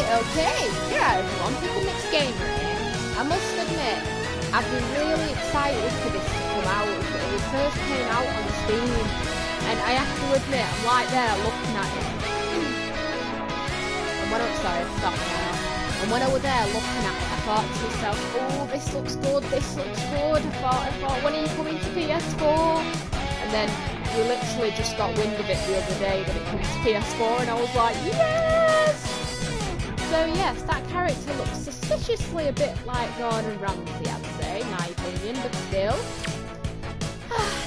Okay, yeah everyone, PICK&MIX Gamer here. I must admit, I've been really excited for this to come out. It first came out on Steam, and I have to admit, I'm right there looking at it. And when I was sorry, stop now. And when I was there looking at it, I thought to myself, oh, this looks good, this looks good. I thought, when are you coming to PS4? And then we literally just got wind of it the other day that it comes to PS4, and I was like, yes! So yes, that character looks suspiciously a bit like Gordon Ramsay, I'd say, in my opinion, but still.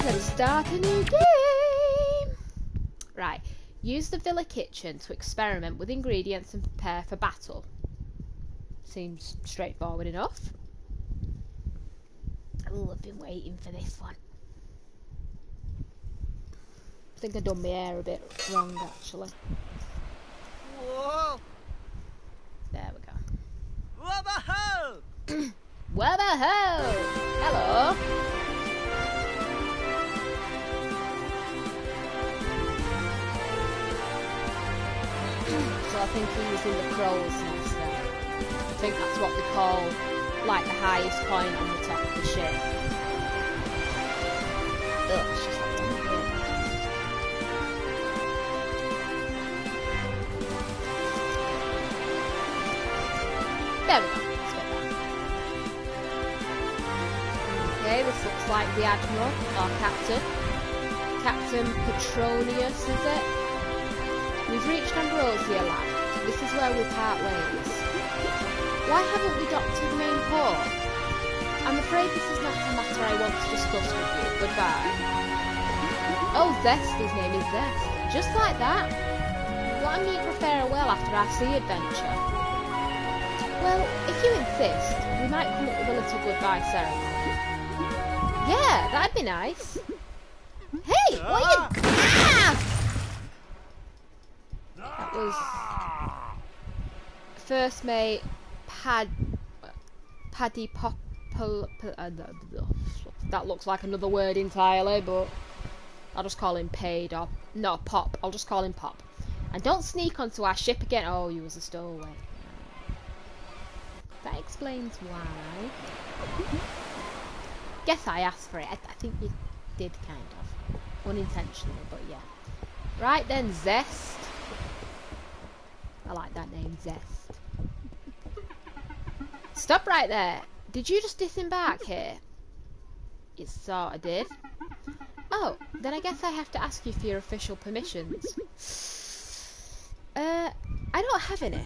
Let's start a new game! Right, use the villa kitchen to experiment with ingredients and prepare for battle. Seems straightforward enough. Oh, I've been waiting for this one. I think I've done my hair a bit wrong, actually. Whoa! There we go. Wabba-ho! Wabba-ho! Hello! So I think we're using the crow's nest there. I think that's what they call, like, the highest point on the top of the ship. Ugh, it's just like down here. There we go. Let's get that. Okay, this looks like the Admiral, or Captain. Captain Petronius, is it? We've reached Ambrosia Land. This is where we part ways. Why haven't we docked to the main port? I'm afraid this is not a matter I want to discuss with you. Goodbye. Oh, Zest, his name is Zest. Just like that. What a meet for farewell after our sea adventure. Well, if you insist, we might come up with a little goodbye ceremony. Yeah, that'd be nice. Hey, what are you... Ah! That was... First mate, Paddy Pop... That looks like another word entirely, but... I'll just call him Paid, or... No, Pop. I'll just call him Pop. And don't sneak onto our ship again. Oh, you was a stowaway. That explains why. Guess I asked for it. I think you did, kind of. Unintentionally, but yeah. Right then, Zest. I like that name, Zest. Stop right there. Did you just disembark here? It sort of did. Oh, then I guess I have to ask you for your official permissions. I don't have any.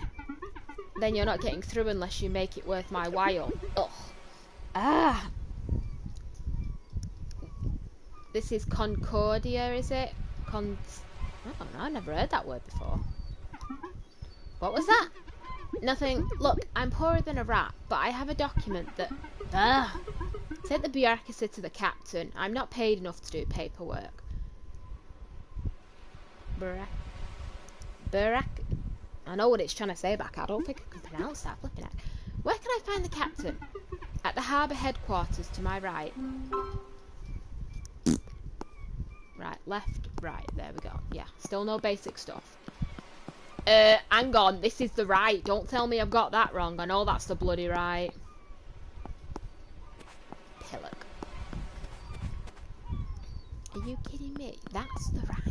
Then you're not getting through unless you make it worth my while. Ugh. Ah. This is Concordia, is it? I don't know, I've never heard that word before. What was that? Nothing. Look, I'm poorer than a rat, but I have a document that... Take the bureaucracy to the captain. I'm not paid enough to do paperwork. I know what it's trying to say back. I don't think I can pronounce that. Flipping heck. Where can I find the captain? At the harbour headquarters to my right. Right, left, right. There we go. Yeah, still no basic stuff. Hang on. This is the right. Don't tell me I've got that wrong. I know that's the bloody right. Pillock. Are you kidding me? That's the right.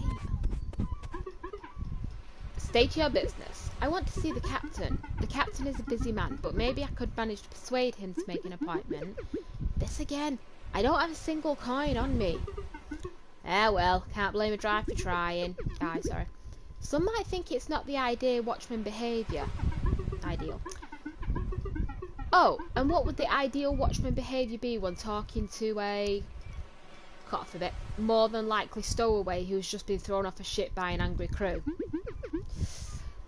State your business. I want to see the captain. The captain is a busy man, but maybe I could manage to persuade him to make an appointment. This again. I don't have a single coin on me. Ah well, can't blame a drive for trying. Sorry. Some might think it's not the ideal watchman behaviour. Ideal. Oh, and what would the ideal watchman behaviour be when talking to a... cut off a bit. More than likely stowaway who's just been thrown off a ship by an angry crew?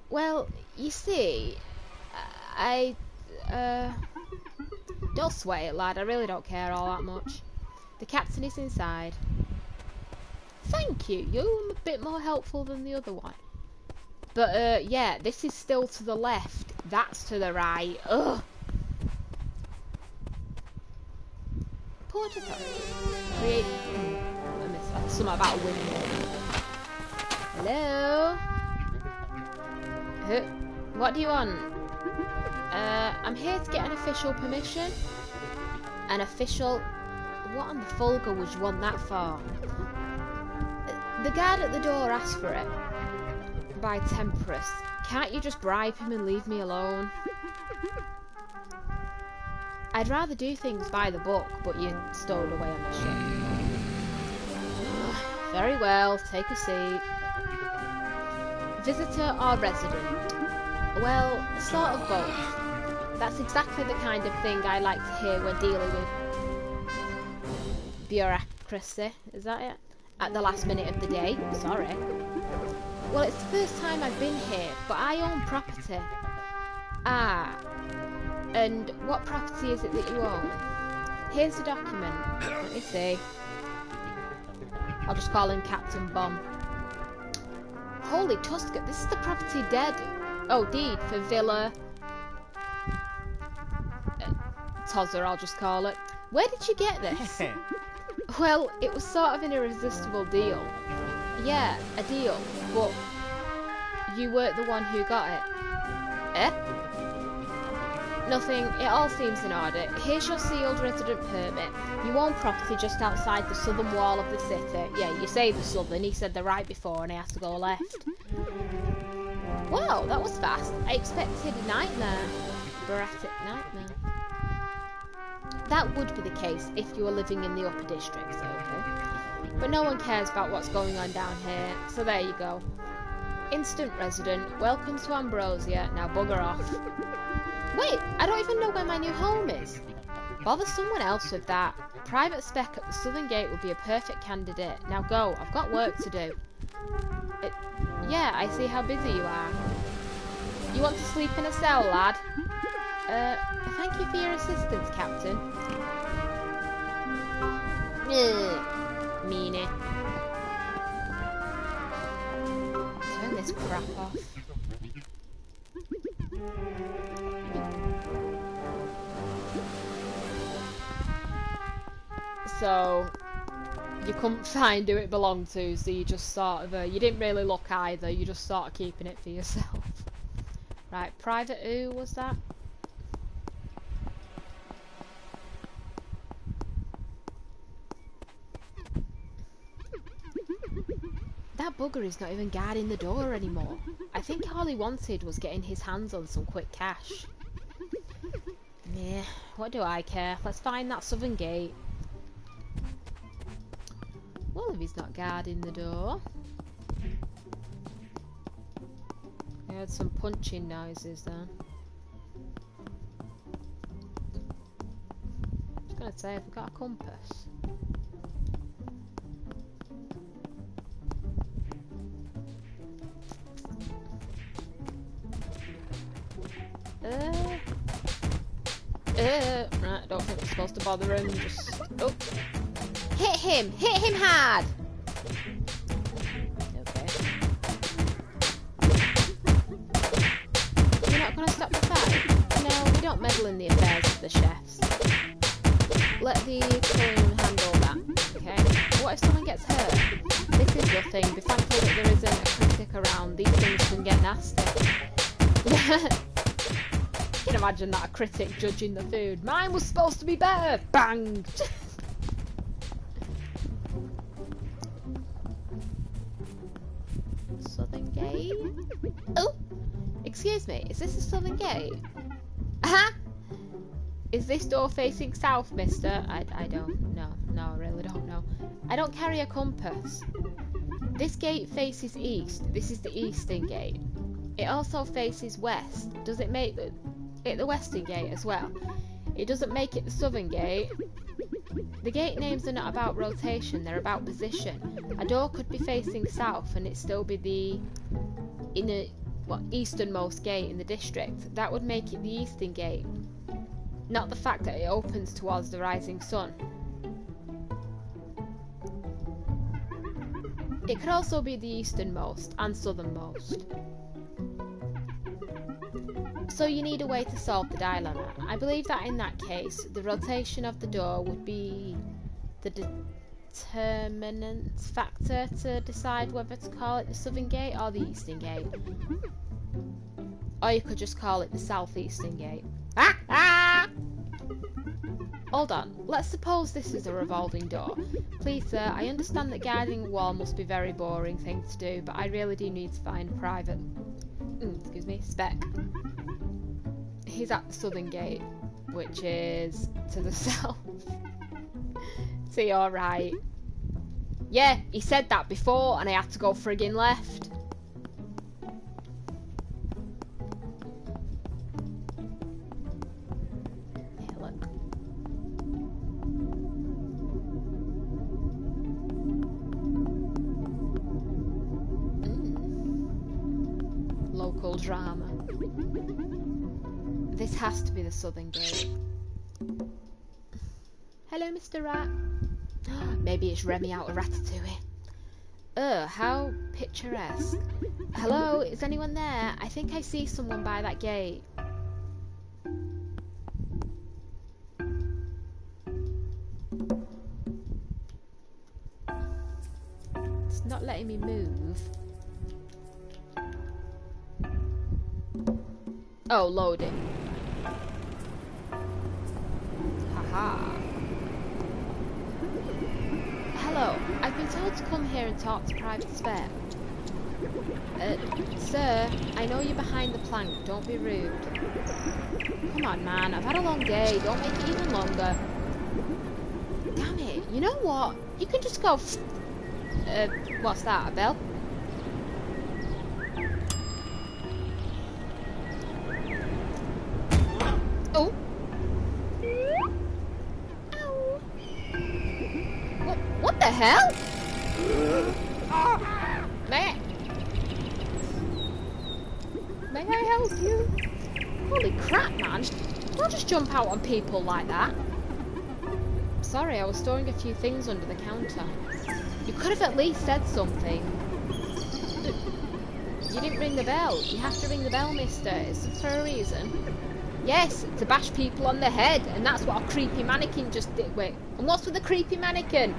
Well, you see, don't sweat it, lad. I really don't care all that much. The captain is inside. Thank you. You're a bit more helpful than the other one. But, yeah, this is still to the left. That's to the right. Ugh. Porter create... I missed that. Something about a window. Hello? What do you want? I'm here to get an official permission. An official... What on the Fulgur would you want that for? The guard at the door asked for it. By Temperus. Can't you just bribe him and leave me alone? I'd rather do things by the book, but you're stowed away on the ship. Very well, take a seat. Visitor or resident? Well, sort of both. That's exactly the kind of thing I like to hear when dealing with bureaucracy, is that it? At the last minute of the day, sorry. Well, it's the first time I've been here, but I own property. Ah, and what property is it that you own? Here's the document. Let me see. I'll just call him Captain Bomb. Holy Tusker, this is the property deed for Villa... Tozzer, I'll just call it. Where did you get this? Well, it was sort of an irresistible deal. Yeah, a deal, but you weren't the one who got it. Eh? Nothing, it all seems in order. Here's your sealed resident permit. You own property just outside the southern wall of the city. Yeah, you say the southern, he said the right before and he has to go left. Wow, that was fast. I expected a nightmare. Bratic nightmare. That would be the case if you were living in the upper districts, okay? But no one cares about what's going on down here, so there you go. Instant resident, welcome to Ambrosia, now bugger off. Wait, I don't even know where my new home is. Bother someone else with that. Private spec at the southern gate would be a perfect candidate. Now go, I've got work to do. Yeah, I see how busy you are. You want to sleep in a cell, lad? Thank you for your assistance, Captain. Meanie. Turn this crap off. So, you couldn't find who it belonged to, so you just sort of, you didn't really look either, you just sort of keeping it for yourself. Right, private who was that? That bugger is not even guarding the door anymore. I think all he wanted was getting his hands on some quick cash. Meh, what do I care? Let's find that southern gate. Well, if he's not guarding the door. I heard some punching noises then. I was gonna say, I've got a compass. Right, I don't think we're supposed to bother him, just... Oh! Hit him! Hit him hard! Okay. You're not gonna stop the fight? No, we don't meddle in the affairs of the chefs. Let the Golem handle that, okay? What if someone gets hurt? This is nothing. Be thankful that there isn't a critic around. These things can get nasty. You can imagine that, a critic judging the food. Mine was supposed to be better! Bang! Southern gate? Oh! Excuse me, is this a southern gate? Aha! Is this door facing south, mister? I don't know. No, I really don't know. I don't carry a compass. This gate faces east. This is the eastern gate. It also faces west. Does it make it the western gate as well? It doesn't make it the southern gate. The gate names are not about rotation, they're about position. A door could be facing south and it still be the easternmost gate in the district. That would make it the eastern gate, not the fact that it opens towards the rising sun. It could also be the easternmost and southernmost. So you need a way to solve the dilemma. I believe that in that case, the rotation of the door would be the determinant factor to decide whether to call it the southern gate or the eastern gate. Or you could just call it the southeastern gate. Ah! Ah! Hold on, let's suppose this is a revolving door. Please sir, I understand that guarding a wall must be a very boring thing to do, but I really do need to find a private... excuse me, spec. He's at the southern gate, which is to the south. So you're right. Yeah, he said that before and I had to go friggin' left. Yeah, look. Local drama. This has to be the southern gate. Hello, Mr. Rat. Maybe it's Remy out of Ratatouille. How picturesque. Hello, is anyone there? I think I see someone by that gate. It's not letting me move. Oh, loading. Haha. Hello, I've been told to come here and talk to Private Spec. Sir, I know you're behind the plank, don't be rude. Come on man, I've had a long day, don't make it even longer. Damn it, you know what? You can just go what's that, a bell? Oh! What the hell? May I help you? Holy crap, man. Don't just jump out on people like that. Sorry, I was storing a few things under the counter. You could have at least said something. You didn't ring the bell. You have to ring the bell, mister. It's for a reason. Yes, to bash people on the head, and that's what a creepy mannequin just did. Wait, and what's with the creepy mannequin?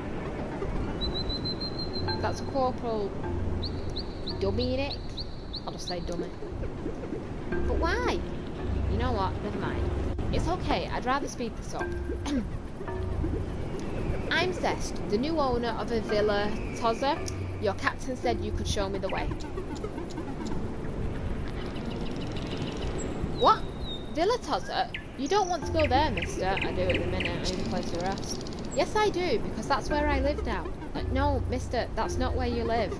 That's Corporal Dominic. I'll just say dummy. But why? You know what? Never mind. It's okay. I'd rather speed this up. I'm Zest, the new owner of a Villa Tozza. Your captain said you could show me the way. What? Villa Tozza? You don't want to go there, mister. I do at the minute. I need a place to rest. Yes, I do, because that's where I live now. No, mister, that's not where you live.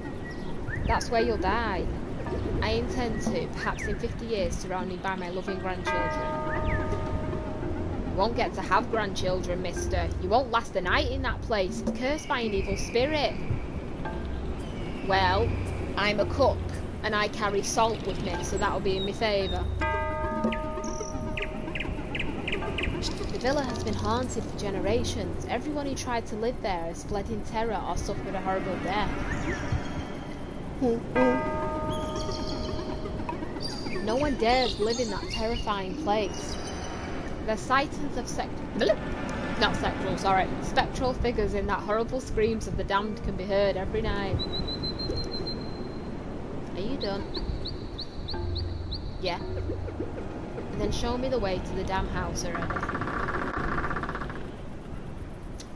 That's where you'll die. I intend to, perhaps in 50 years, surrounded by my loving grandchildren. You won't get to have grandchildren, mister. You won't last the night in that place. It's cursed by an evil spirit. Well, I'm a cook, and I carry salt with me, so that'll be in my favour. The villa has been haunted for generations. Everyone who tried to live there has fled in terror or suffered a horrible death. No one dares live in that terrifying place. There's sightings of spectral figures in that horrible screams of the damned can be heard every night. Are you done? Yeah. And then show me the way to the damn house already.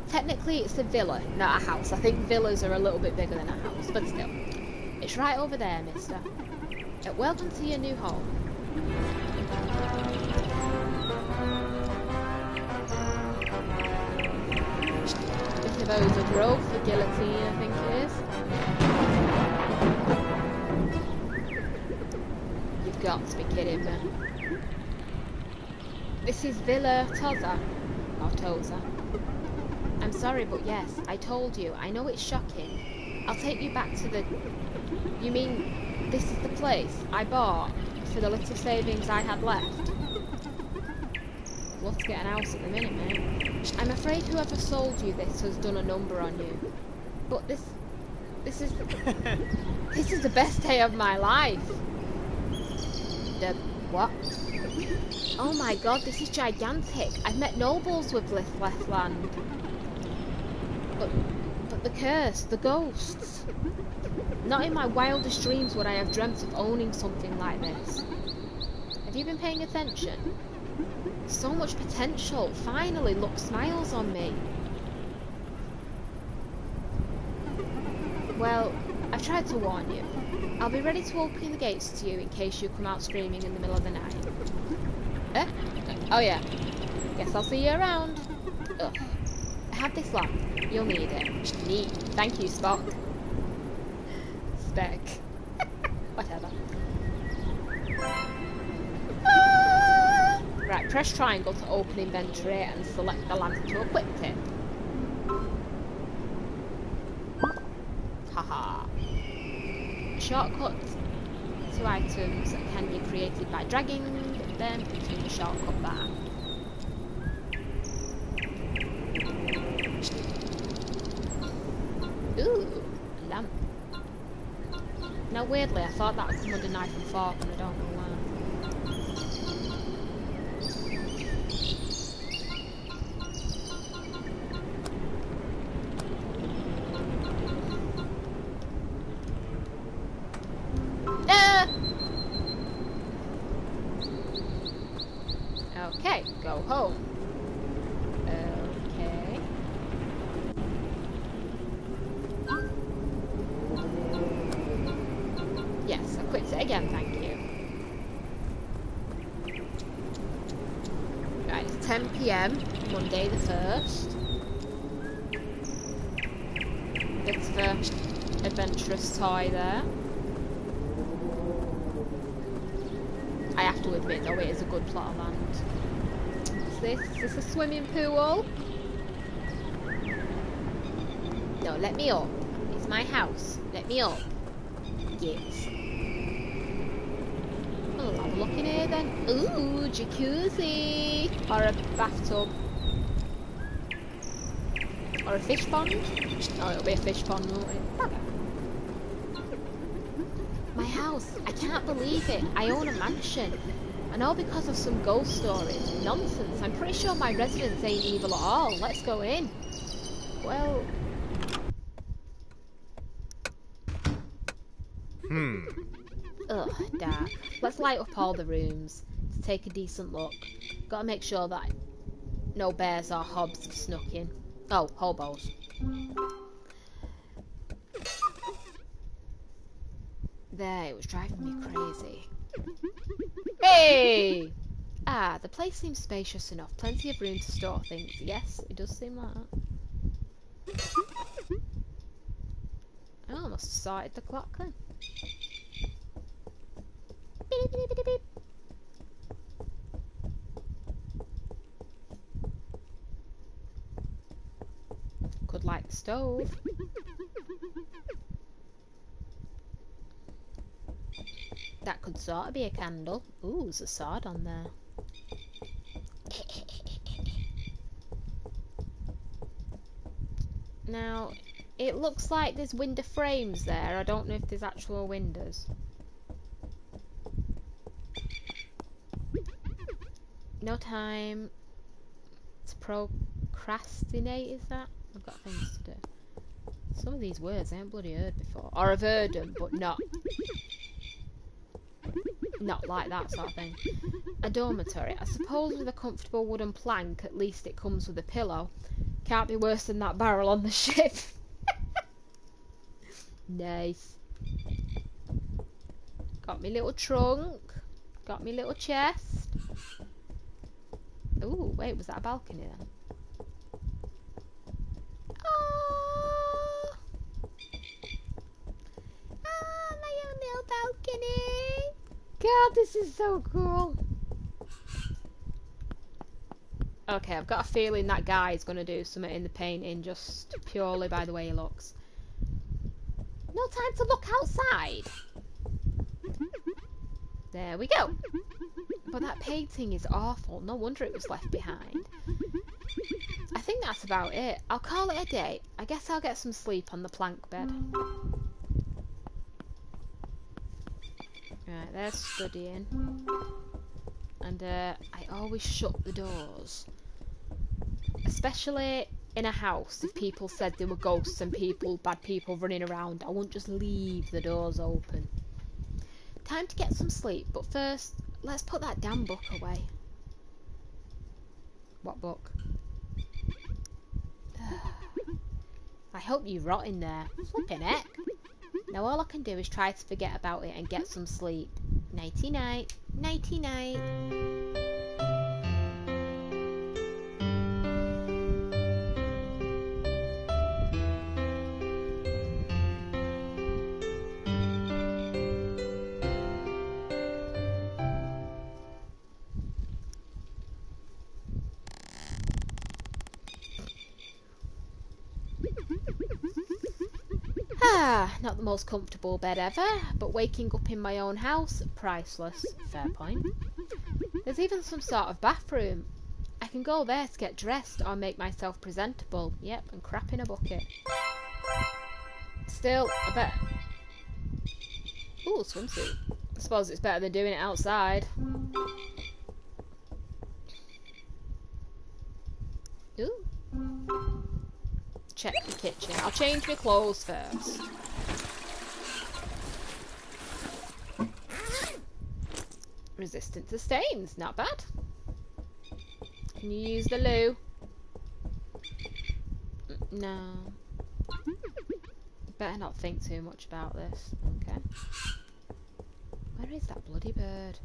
Technically it's a villa, not a house. I think villas are a little bit bigger than a house, but still. It's right over there, mister. Welcome to your new home. Bit of overgrowth, the guillotine, I think it is. You've got to be kidding me. This is Villa Tozza. Or Tozza. I'm sorry, but yes, I told you. I know it's shocking. I'll take you back to the... You mean, this is the place I bought for the little savings I had left? I'd love to get an house at the minute, mate. I'm afraid whoever sold you this has done a number on you. But this is... this is the best day of my life. The... what? Oh my god, this is gigantic. I've met nobles with this left land. But the curse, the ghosts. Not in my wildest dreams would I have dreamt of owning something like this. Have you been paying attention? So much potential. Finally, luck smiles on me. Well, I've tried to warn you. I'll be ready to open the gates to you in case you come out screaming in the middle of the night. Eh? Oh yeah. Guess I'll see you around. Ugh. I have this lamp. You'll need it. Neat. Thank you, Spock. Spec. Whatever. Right, press triangle to open inventory and select the lamp to equip it. Haha. Shortcut to items can be created by dragging them into the shortcut bar. Ooh, lamp. Now weirdly, I thought that would come under knife and fork, and I don't know why. Okay, go home. Okay. Yes, I quit it again, thank you. Right, it's 10 PM, Monday the 1st. Bit of a adventurous toy there. I have to admit though, it is a good plot of land. Is this a swimming pool? No, let me up. It's my house. Let me up. Yes. Well, I'll have a look in here then. Ooh, jacuzzi! Or a bathtub. Or a fish pond. Oh, it'll be a fish pond, won't it? My house. I can't believe it. I own a mansion. And all because of some ghost stories. Nonsense. I'm pretty sure my residents ain't evil at all. Let's go in. Well... Ugh, dark. Let's light up all the rooms to take a decent look. Gotta make sure that no bears or hobs have snuck in. Oh, hobos. There, it was driving me crazy. Hey! Ah, the place seems spacious enough. Plenty of room to store things. Yes, it does seem like that. Oh, I must have started the clock then. Beep, beep, beep, beep. Could light the stove. That could sort of be a candle. Ooh, there's a sword on there. Now, it looks like there's window frames there. I don't know if there's actual windows. No time to procrastinate, is that? I've got things to do. Some of these words I haven't bloody heard before. Or I've heard them, but not like that sort of thing. A dormitory. I suppose with a comfortable wooden plank, at least it comes with a pillow. Can't be worse than that barrel on the ship. Nice. Got me little trunk. Got me little chest. Ooh, wait, was that a balcony then? Oh, my own little balcony. God, this is so cool. Okay, I've got a feeling that guy is going to do something in the painting just purely by the way he looks. No time to look outside. There we go. But that painting is awful. No wonder it was left behind. I think that's about it. I'll call it a day. I guess I'll get some sleep on the plank bed. Right, there's studying. And I always shut the doors. Especially in a house, if people said there were ghosts and bad people running around, I wouldn't just leave the doors open. Time to get some sleep, but first, let's put that damn book away. What book? I hope you rot in there. Flippin' heck. Now all I can do is try to forget about it and get some sleep. Nighty night. Nighty night. Not the most comfortable bed ever, but waking up in my own house, priceless. Fair point. There's even some sort of bathroom. I can go there to get dressed or make myself presentable. Yep, and crap in a bucket. Still, I bet... Ooh, swimsuit. I suppose it's better than doing it outside. Ooh. Check the kitchen. I'll change my clothes first. Resistant to stains, not bad. Can you use the loo? No. Better not think too much about this. Okay. Where is that bloody bird?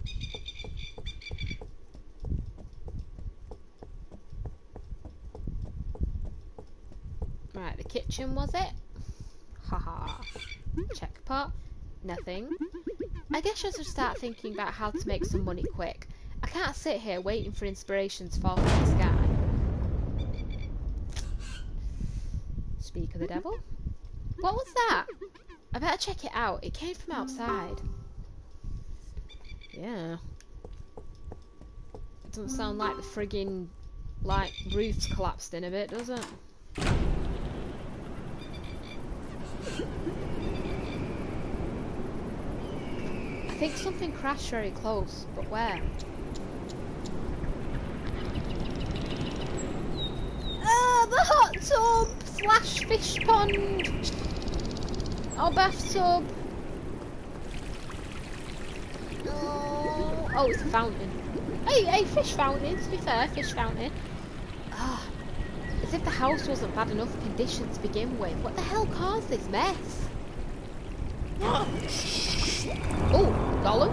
Right, the kitchen was it? Haha. Check pot. Nothing. I guess I should start thinking about how to make some money quick. I can't sit here waiting for inspiration to fall from the sky. Speak of the devil. What was that? I better check it out. It came from outside. Yeah. It doesn't sound like the friggin' roof's collapsed in a bit, does it? I think something crashed very close, but where? Ah, the hot tub slash fish pond or bathtub. Oh, it's a fountain. Hey, fish fountain. To be fair, fish fountain. Ah, as if the house wasn't bad enough condition to begin with. What the hell caused this mess? Oh, Golem?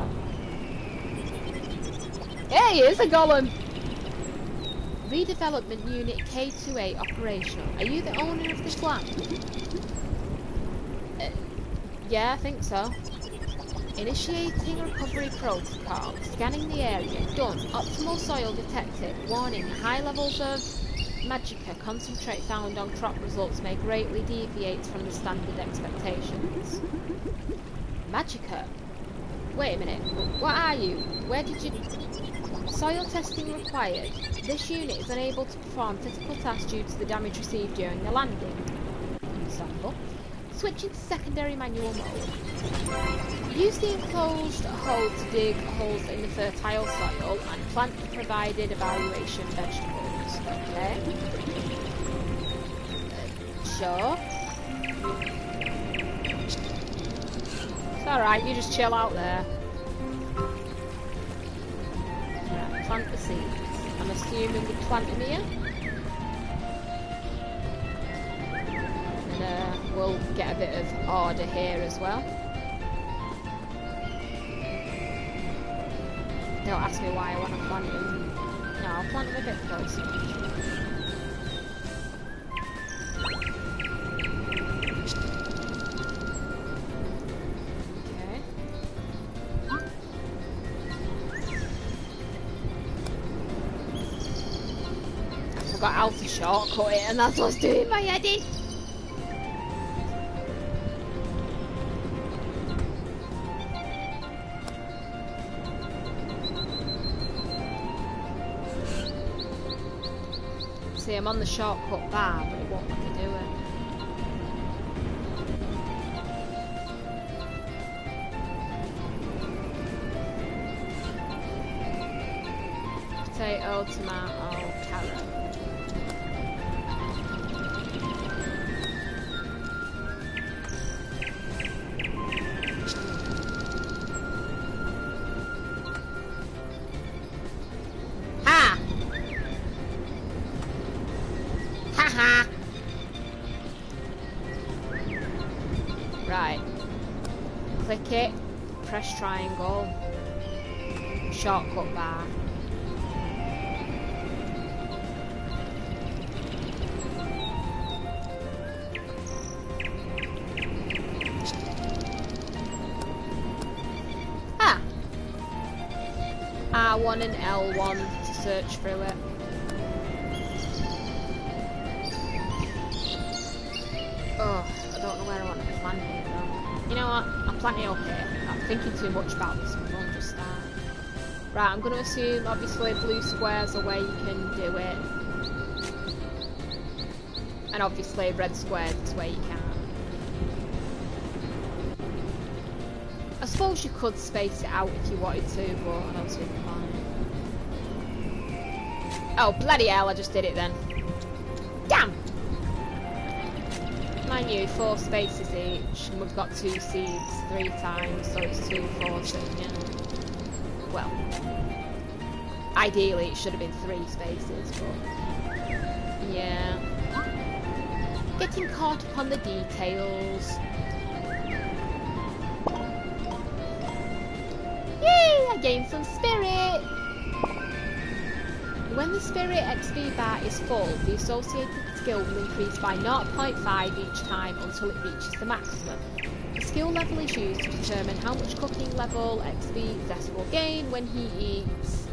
Yeah, he is a Golem! Redevelopment Unit K2A operational. Are you the owner of this land? Yeah, I think so. Initiating recovery protocol. Scanning the area. Done. Optimal soil detected. Warning, high levels of magicka concentrate found on crop results may greatly deviate from the standard expectations. Magicka? Wait a minute, what are you? Where did you... Soil testing required. This unit is unable to perform physical tasks due to the damage received during the landing. Understandable. Switching to secondary manual mode. Use the enclosed hole to dig holes in the fertile soil and plant the provided evaluation vegetables. Okay. Sure. It's alright, you just chill out there. Right, plant the seeds. I'm assuming we plant them here. And we'll get a bit of order here as well. Don't ask me why I want to plant them. No, I'll plant them a bit closer. Got out to shortcut it, and that's what's doing my head in. See, I'm on the shortcut bar, but it won't let me do it. Potato, tomato, carrot. click it, press triangle, shortcut bar. Ah! R1 and L1 to search through it. Oh, I don't know where I want to plant it though. You know what? I'll plant it up here. I'm thinking too much about this one. I'll just start. Right, I'm going to assume obviously blue squares are where you can do it. And obviously red squares is where you can't. I suppose you could space it out if you wanted to, but I don't see the point. Oh, bloody hell, I just did it then. Damn! Mind you, 4 spaces each, and we've got 2 seeds 3 times, so it's 2, 4, 6, yeah. Well, ideally it should have been 3 spaces, but yeah. Getting caught up on the details. Yay! I gained some spirit! When the spirit XP bar is full, the associated skill will increase by 0.5 each time until it reaches the maximum. The skill level is used to determine how much cooking level XP Zest will gain when he eats.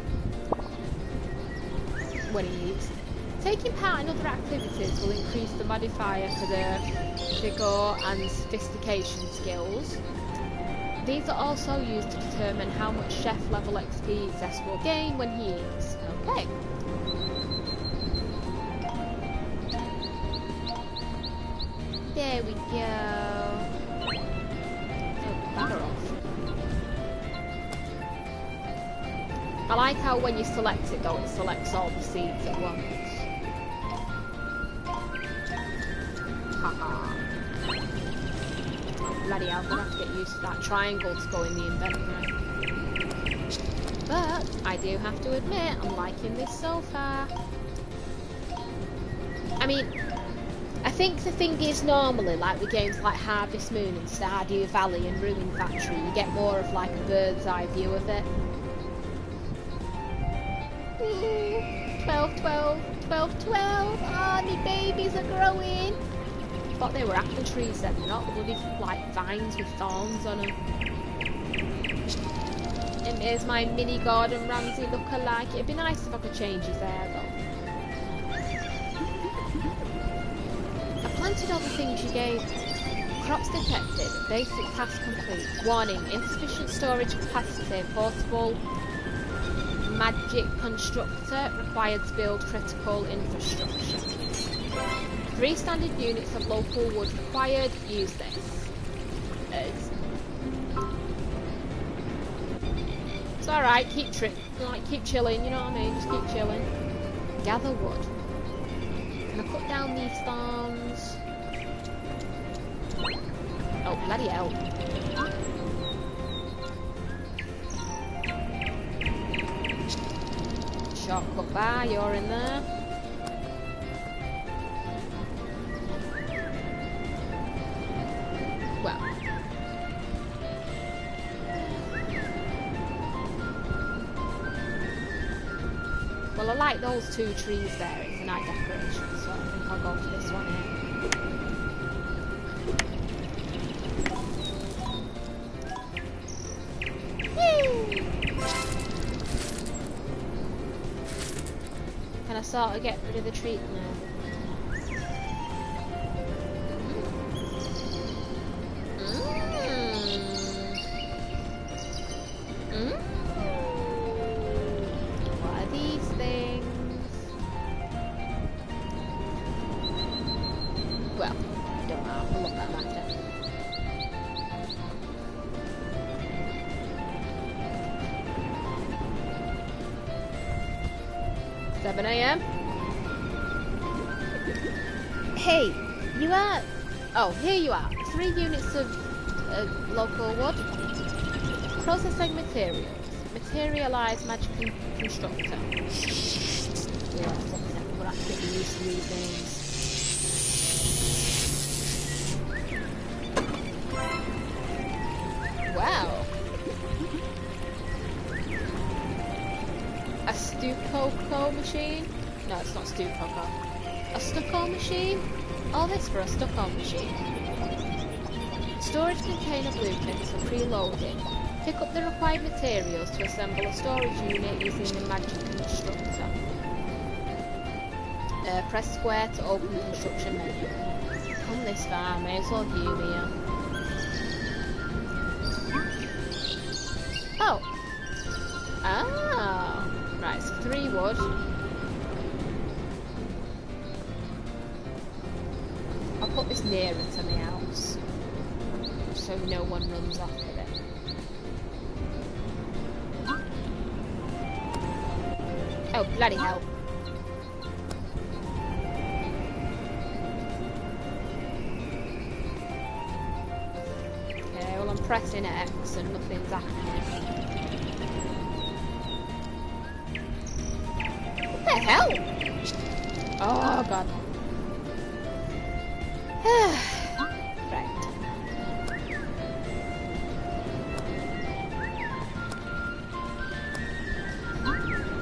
Taking part in other activities will increase the modifier for the Vigor and Sophistication skills. These are also used to determine how much chef level XP Zest will gain when he eats. Okay. There we go. Oh, bugger off. I like how when you select it though, it selects all the seeds at once. Haha. Oh, bloody hell, I'm gonna have to get used to that triangle to go in the inventory. But I do have to admit, I'm liking this so far. I mean, I think the thing is normally, like with games like Harvest Moon and Stardew Valley and Ruin Factory, you get more of like a bird's eye view of it. 12, 12, 12, 12. Ah, my babies are growing. I thought they were apple trees then, not bloody like vines with thorns on them. And here's my mini Gordon Ramsay look-alike. It'd be nice if I could change his hair though. I planted all the things you gave me. Crops detected. Basic task complete. Warning, insufficient storage capacity. Portable magic constructor required to build critical infrastructure. 3 standard units of local wood required. Use this. It's alright, keep chilling, you know what I mean? Just keep chilling. Gather wood. Can I put down these thorns? Oh, bloody hell. Shortcut bar, you're in there. Well, I like those 2 trees there. It's a nice decoration, so I think I'll go for this one here. Can I sort of get rid of the tree now? Hey, you are... Oh, here you are. 3 units of local wood. Processing materials. Materialize magic constructor. Yeah, we're actually getting used to these things. stucco machine? No, it's not stucco. A stucco machine? All this for a stucco machine. Storage container blueprints are preloaded. Pick up the required materials to assemble a storage unit using the magic constructor. Press square to open the construction menu. Come this far, may as well view here. Oh! Ah! Right, so 3 wood. I'll put this nearer to my house, so no one runs off with it. Oh, bloody hell. Okay, well I'm pressing X and nothing's happening. What the hell? Oh god. Right.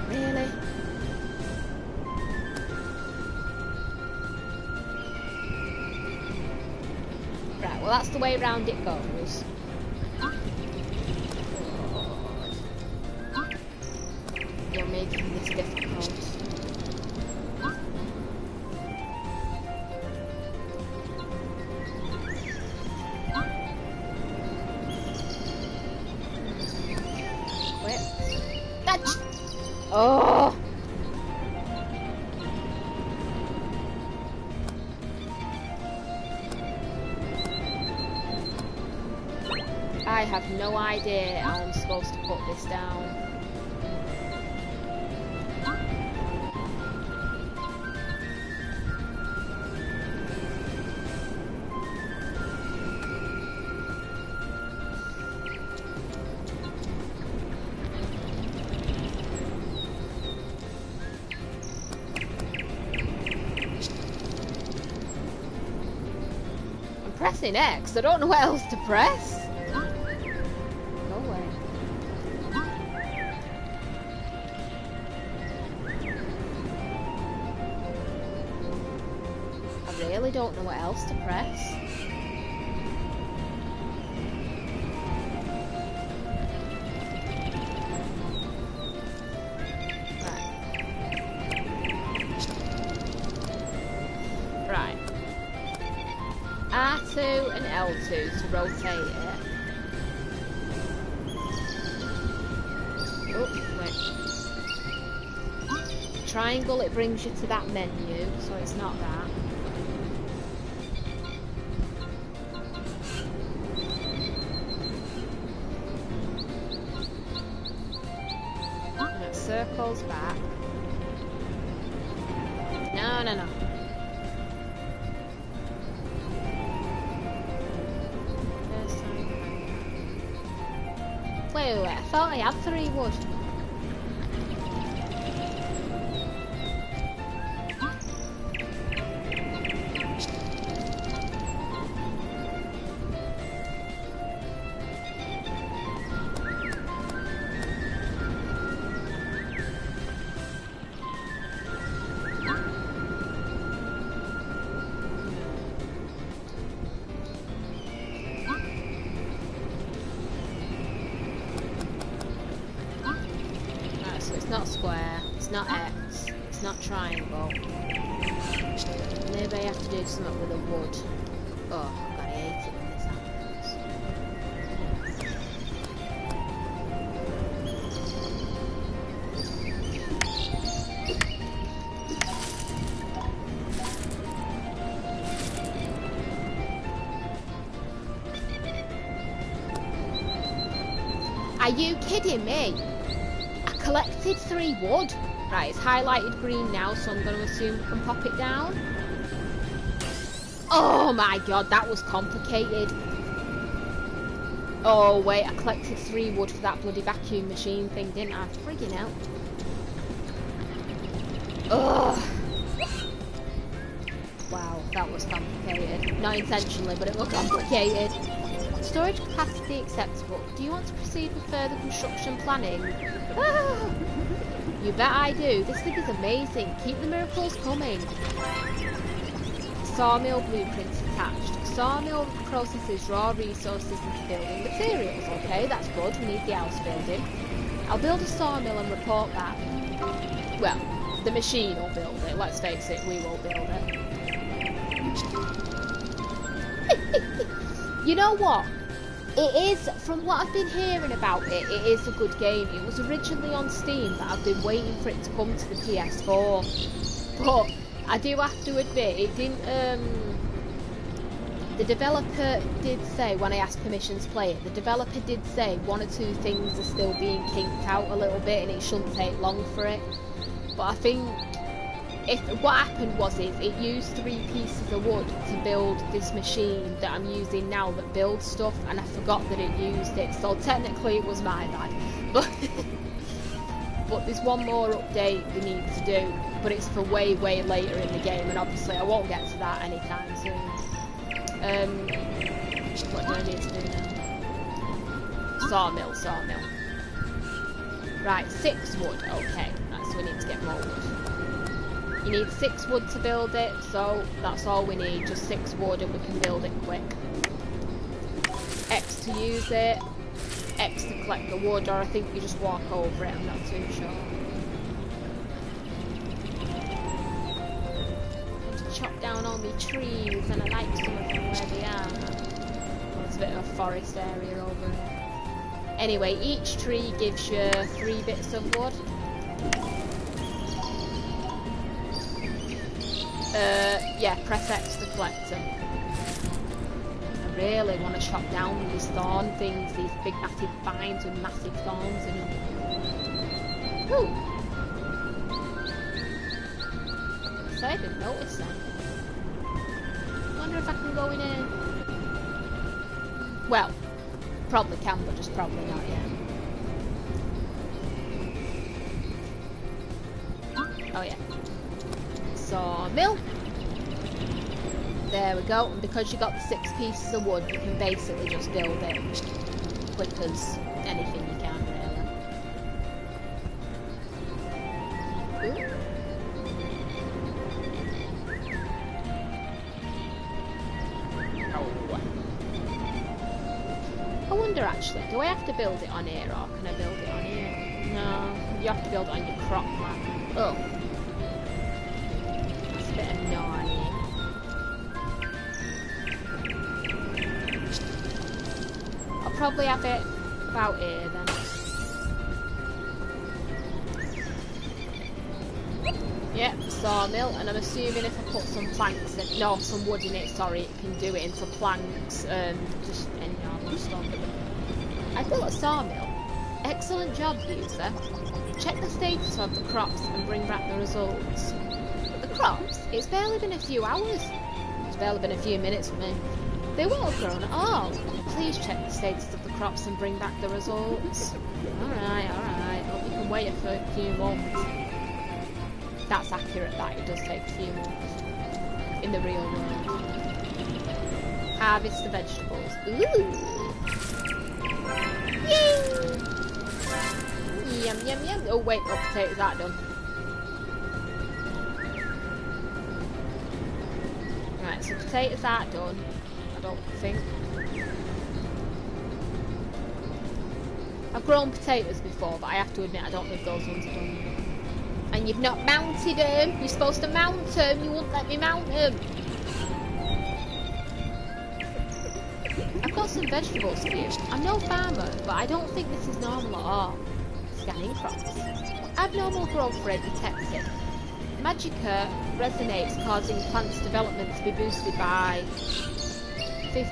Really? Right, well that's the way round it goes. You're making this difficult. Oh! I have no idea how I'm supposed to put this down. Pressing X, I don't know what else to press. Go away. I really don't know what else to press. Right. R2 and L2 to rotate it. Oh, wait. Triangle, it brings you to that menu, so it's not that. And it circles back. No, no, no. Wait, I thought I had 3 wood. It's not square, it's not X, it's not triangle. Maybe I have to do something with a wood. Oh, God, I hate it when this happens. Are you kidding me? Collected 3 wood. Right, it's highlighted green now, so I'm going to assume I can pop it down. Oh my god, that was complicated. Oh wait, I collected 3 wood for that bloody vacuum machine thing, didn't I? Friggin' hell. Ugh. Wow, that was complicated. Not intentionally, but it was complicated. Storage capacity acceptable. Do you want to proceed with further construction planning? You bet I do. This thing is amazing. Keep the miracles coming. Sawmill blueprints attached. Sawmill processes raw resources into building materials. Okay, that's good. We need the house building. I'll build a sawmill and report back. Well, the machine will build it. Let's face it, we won't build it. You know what? It is, from what I've been hearing about it, it is a good game. It was originally on Steam, but I've been waiting for it to come to the PS4. But I do have to admit, it didn't, the developer did say, when I asked permission to play it, the developer did say 1 or 2 things are still being kinked out a little bit and it shouldn't take long for it. But I think what happened was it used 3 pieces of wood to build this machine that I'm using now that builds stuff, and I forgot that it used it, so technically it was my bad. But there's one more update we need to do, but it's for way later in the game, and obviously I won't get to that anytime soon. What do I need to do now? Sawmill. Right, 6 wood, okay, so we need to get more wood. You need 6 wood to build it, so that's all we need, just 6 wood and we can build it quick. X to use it, X to collect the wood, or I think you just walk over it, I'm not too sure. To chop down all my trees, and I like some of them where they are. Well, there's a bit of a forest area over here. Anyway, each tree gives you 3 bits of wood. Yeah, press X to collect them. I really want to chop down these thorn things, these big massive vines with massive thorns in them. Woo! So I didn't notice that. Wonder if I can go in here. Well, probably can, but just probably not yet. Oh yeah. Sawmill. There we go, and because you got the 6 pieces of wood, you can basically just build it quick as anything you can, really. Ooh. Oh. I wonder actually, do I have to build it on here or can I build it on here? No, you have to build it on your crop map. Oh. That's a bit annoying. I'll probably have it about here then. Yep, sawmill, and I'm assuming if I put some planks in, no, some wood in it, sorry, it can do it into planks, just any normal stuff. I built a sawmill. Excellent job, user. Check the status of the crops and bring back the results. The crops? It's barely been a few hours. It's barely been a few minutes for me. They won't have grown at all. Please check the status of the crops and bring back the results. Alright. Hope you can wait for a few months. That's accurate, that. It does take a few months. In the real world. Harvest the vegetables. Ooh! Yay! Yum, yum, yum. Oh, wait. Oh, potatoes aren't done. Right, so potatoes aren't done. I don't think. I've grown potatoes before, but I have to admit I don't think those ones are done yet. And you've not mounted them. You're supposed to mount them. You wouldn't let me mount them. I've got some vegetables for you. I'm no farmer, but I don't think this is normal at all. Scanning crops. Abnormal growth rate detected. Magicka resonates, causing plants' development to be boosted by 50.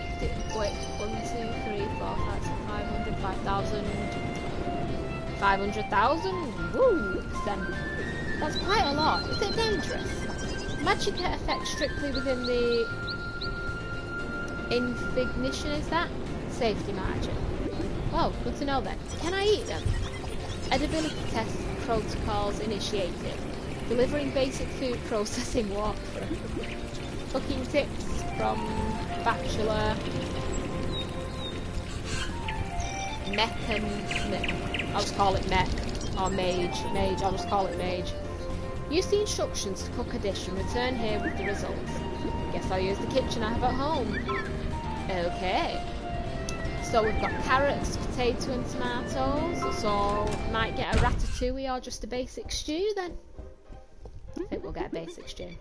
Wait, 1, 2, 3, 4, 5, 500, 5,000. 500,000? Woo! Percent. That's quite a lot. Is it dangerous? Magicka effect strictly within the Ignition, is that? Safety margin. Oh, good to know then. Can I eat them? Edibility test protocols initiated. Delivering basic food processing walkthrough. Cooking tips from Bachelor. Mech and... I'll just call it Mech. Or mage. Mage, I'll just call it mage. Use the instructions to cook a dish and return here with the results. Guess I'll use the kitchen I have at home. Okay. So we've got carrots, potato and tomatoes. So might get a ratatouille or just a basic stew then. I think we'll get a basic stew.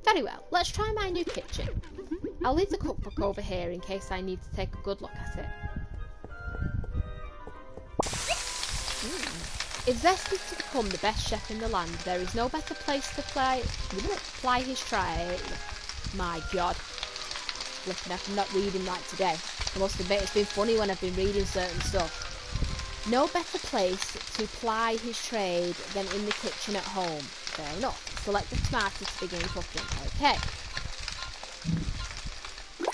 Very well, let's try my new kitchen. I'll leave the cookbook over here in case I need to take a good look at it. If Zest is to become the best chef in the land, there is no better place to ply his trade. My God. Flipping out, I'm not reading right today. I must admit it's been funny when I've been reading certain stuff. No better place to ply his trade than in the kitchen at home. Fair enough. Select the tomato to begin cooking. Okay.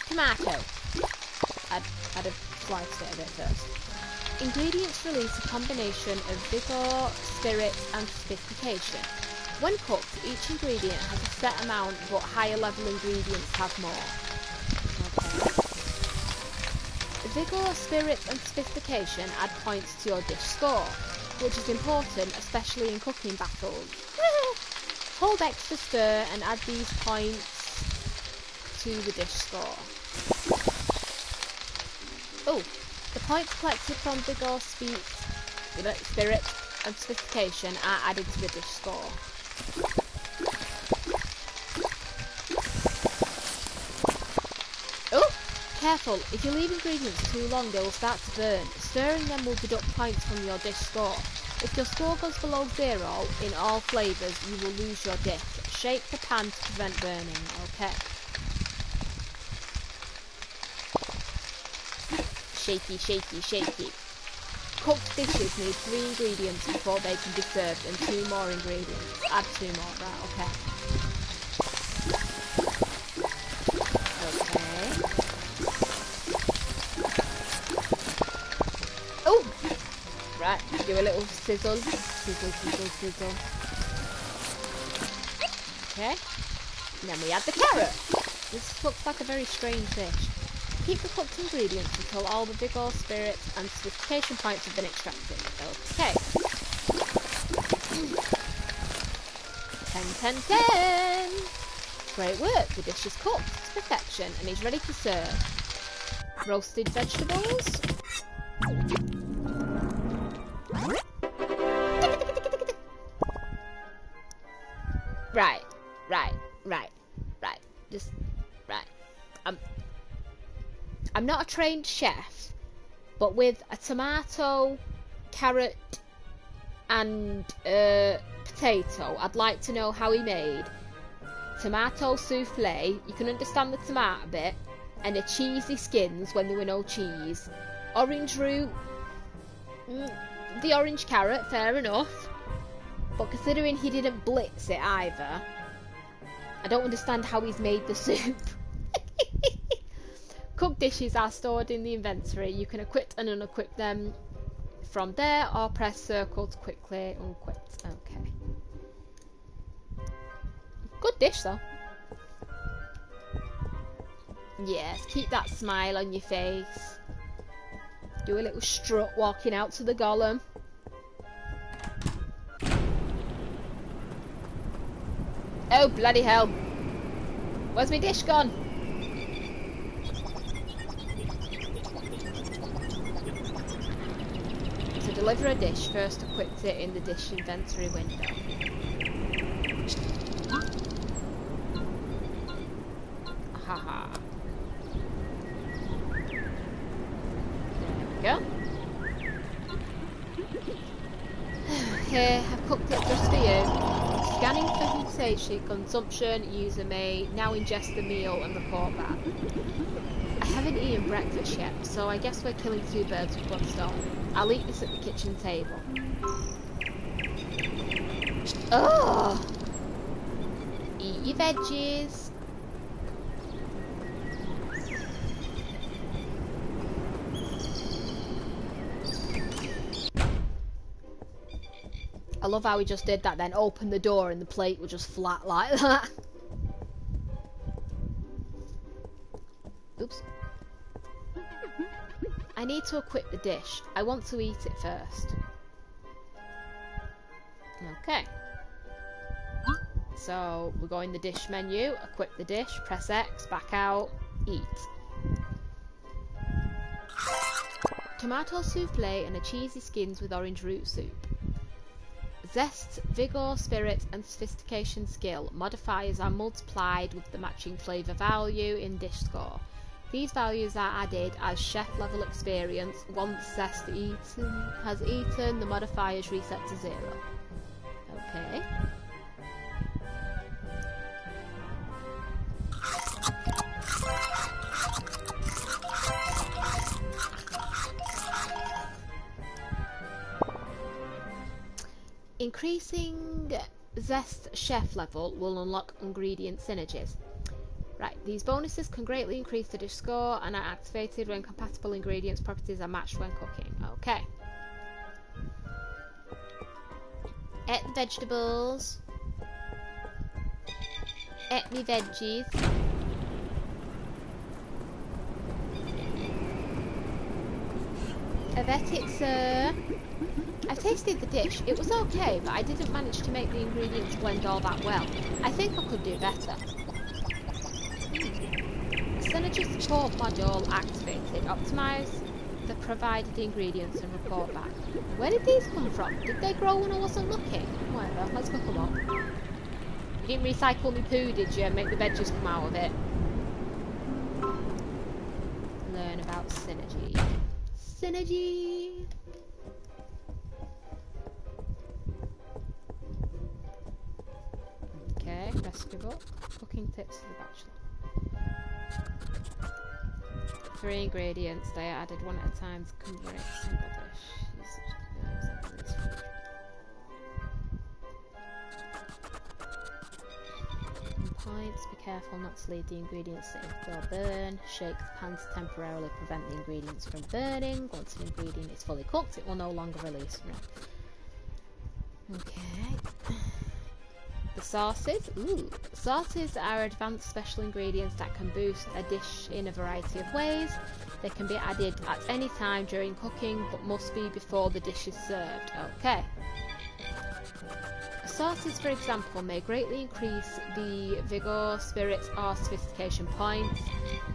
Tomato. I'd have sliced it a bit first. Ingredients release a combination of Vigor, spirit and Sophistication. When cooked, each ingredient has a set amount, but higher level ingredients have more. Okay. Vigor, spirit and Sophistication add points to your dish score, which is important, especially in cooking battles. Hold X to stir and add these points to the dish score. Oh, the points collected from Vigor, spirit and Sophistication are added to the dish score. Oh, careful, if you leave ingredients too long they will start to burn. Stirring them will deduct points from your dish score. If your score goes below 0 in all flavours, you will lose your dish. Shake the pan to prevent burning. Okay. Shaky, shaky, shaky. Cooked dishes need 3 ingredients before they can be served and 2 more ingredients. Add 2 more, right, okay. Okay. Oh! Right, do a little sizzle. Sizzle, sizzle, sizzle. Okay. And then we add the carrot. This looks like a very strange dish. Keep the cooked ingredients until all the Vigor, spirit and Sophistication points have been extracted. Okay. 10, 10, 10! Great work, the dish is cooked to perfection and is ready to serve. Roasted vegetables. Right. Just, right. I'm not a trained chef, but with a tomato, carrot and potato, I'd like to know how he made tomato souffle, you can understand the tomato bit, and a cheesy skins when there were no cheese, orange root, the orange carrot, fair enough, but considering he didn't blitz it either, I don't understand how he's made the soup. Cooked dishes are stored in the inventory. You can equip and unequip them from there or press circle to quickly unquit. Okay. Good dish though. Yes, keep that smile on your face. Do a little strut walking out to the Golem. Oh bloody hell. Where's my dish gone? To deliver a dish, first equip it in the dish inventory window. Haha. There we go. Here, I've cooked it just for you. Scanning for sensation, consumption, user may now ingest the meal and report back. I haven't eaten breakfast yet, so I guess we're killing 2 birds with one stone. I'll eat this at the kitchen table. Oh! Eat your veggies. I love how he just did that, then opened the door and the plate was just flat like that. Oops. I need to equip the dish. I want to eat it first. Okay. So we go in the dish menu, equip the dish, press X, back out, eat. Tomato souffle and a cheesy skins with orange root soup. Zest, Vigor, Spirit and Sophistication skill modifiers are multiplied with the matching flavour value in dish score. These values are added as chef level experience. Once Zest has eaten, the modifiers reset to 0. Okay. Increasing Zest chef level will unlock ingredient synergies. Right, these bonuses can greatly increase the dish score and are activated when compatible ingredients properties are matched when cooking. Okay. Eat the vegetables. Eat me veggies. Have it, sir. I've tasted the dish. It was okay, but I didn't manage to make the ingredients blend all that well. I think I could do better. Synergy support module activated. Optimise the provided ingredients and report back. Where did these come from? Did they grow when I wasn't looking? Whatever, let's cook them up. You didn't recycle me poo, did you? Make the veggies come out of it. Learn about synergy. Synergy! Okay, recipe book. Cooking tips for the bachelor. 3 ingredients, they are added one at a time to combine a single dish. Points, be careful not to leave the ingredients sitting or burn. Shake the pan to temporarily prevent the ingredients from burning. Once an ingredient is fully cooked, it will no longer release from it. Okay. The sauces. Ooh. Sauces are advanced special ingredients that can boost a dish in a variety of ways. They can be added at any time during cooking, but must be before the dish is served. Okay. Sauces, for example, may greatly increase the Vigor, Spirit or Sophistication points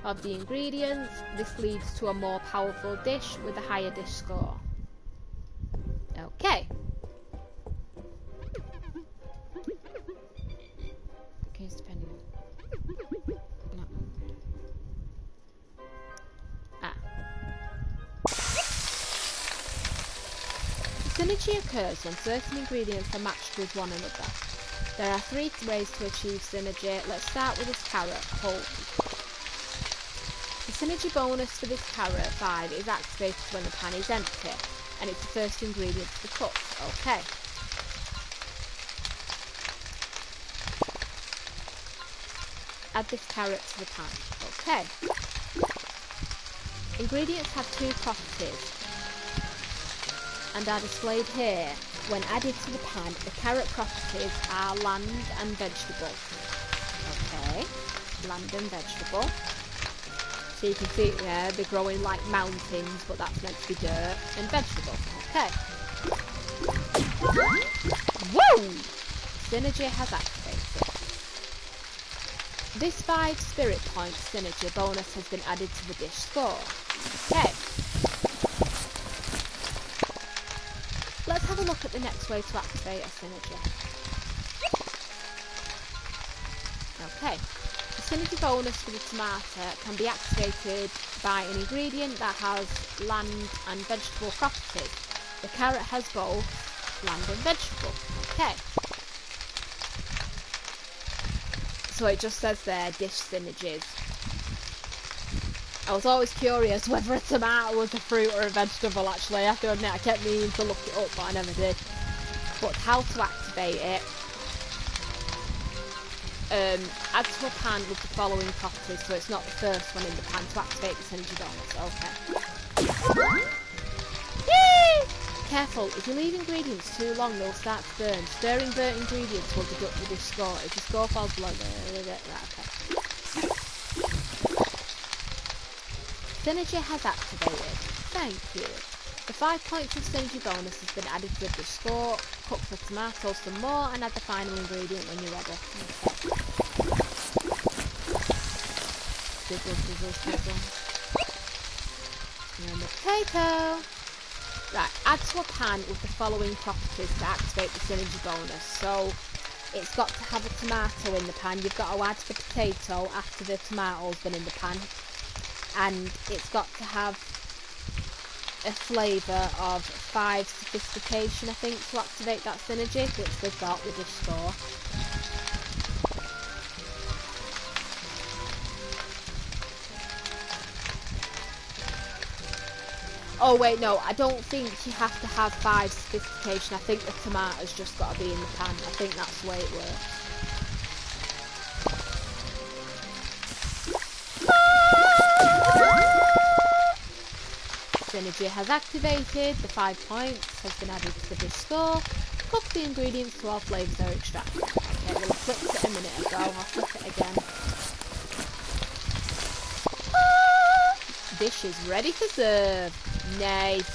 of the ingredients. This leads to a more powerful dish with a higher dish score. Okay. Depending on... No. Synergy occurs when certain ingredients are matched with one another. There are 3 ways to achieve synergy. Let's start with this carrot. Hold. The synergy bonus for this carrot 5 is activated when the pan is empty, and it's the first ingredient to be cooked. Okay. Add this carrot to the pan. Okay. Ingredients have 2 properties and are displayed here. When added to the pan, the carrot properties are land and vegetable. Okay, land and vegetable. So you can see there, they're growing like mountains, but that's meant to be dirt and vegetable. Okay. Whoa! Synergy has activated. This 5 spirit point synergy bonus has been added to the dish score. Okay. Let's have a look at the next way to activate a synergy. Okay. The synergy bonus for the tomato can be activated by an ingredient that has land and vegetable properties. The carrot has both land and vegetable. Okay. So it just says there, dish synergies. I was always curious whether a tomato was a fruit or a vegetable, actually. I have to admit, I kept meaning to look it up, but I never did. But how to activate it. Add to a pan with the following properties, so it's not the first one in the pan to activate the synergy bonus. Okay. Yay! Careful, if you leave ingredients too long, they'll start to burn. Stirring burnt ingredients will deduct the dish score. If the score falls below, okay. Synergy has activated. Thank you. The 5 points of synergy bonus has been added to the score. Cook the tomatoes some more and add the final ingredient when you're ready. Sizzle, sizzle, sizzle. And then the potato. Right, add to a pan with the following properties to activate the synergy bonus. So, it's got to have a tomato in the pan. You've got to add the potato after the tomato's been in the pan. And it's got to have a flavour of 5 Sophistication, I think, to activate that synergy, which they've got with this score. Oh wait, no, I don't think you have to have 5 Sophistication. I think the tomato's just got to be in the pan. I think that's the way it works. Synergy has activated, the 5 points has been added to the score. Cook the ingredients till all flavours are extracted. Okay, well I flipped it a minute ago, I'll flip it again. Dish is ready to serve. Nice.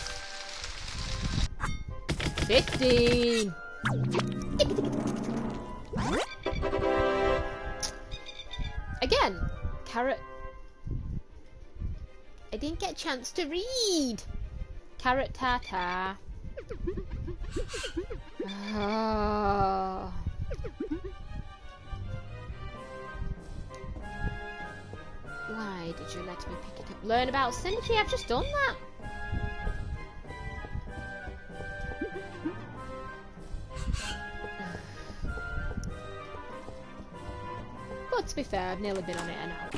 15. Again, carrot. I didn't get a chance to read. Carrot tartar. Oh. Why did you let me pick it up? Learn about synergy? I've just done that. But to be fair, I've nearly been on it an hour.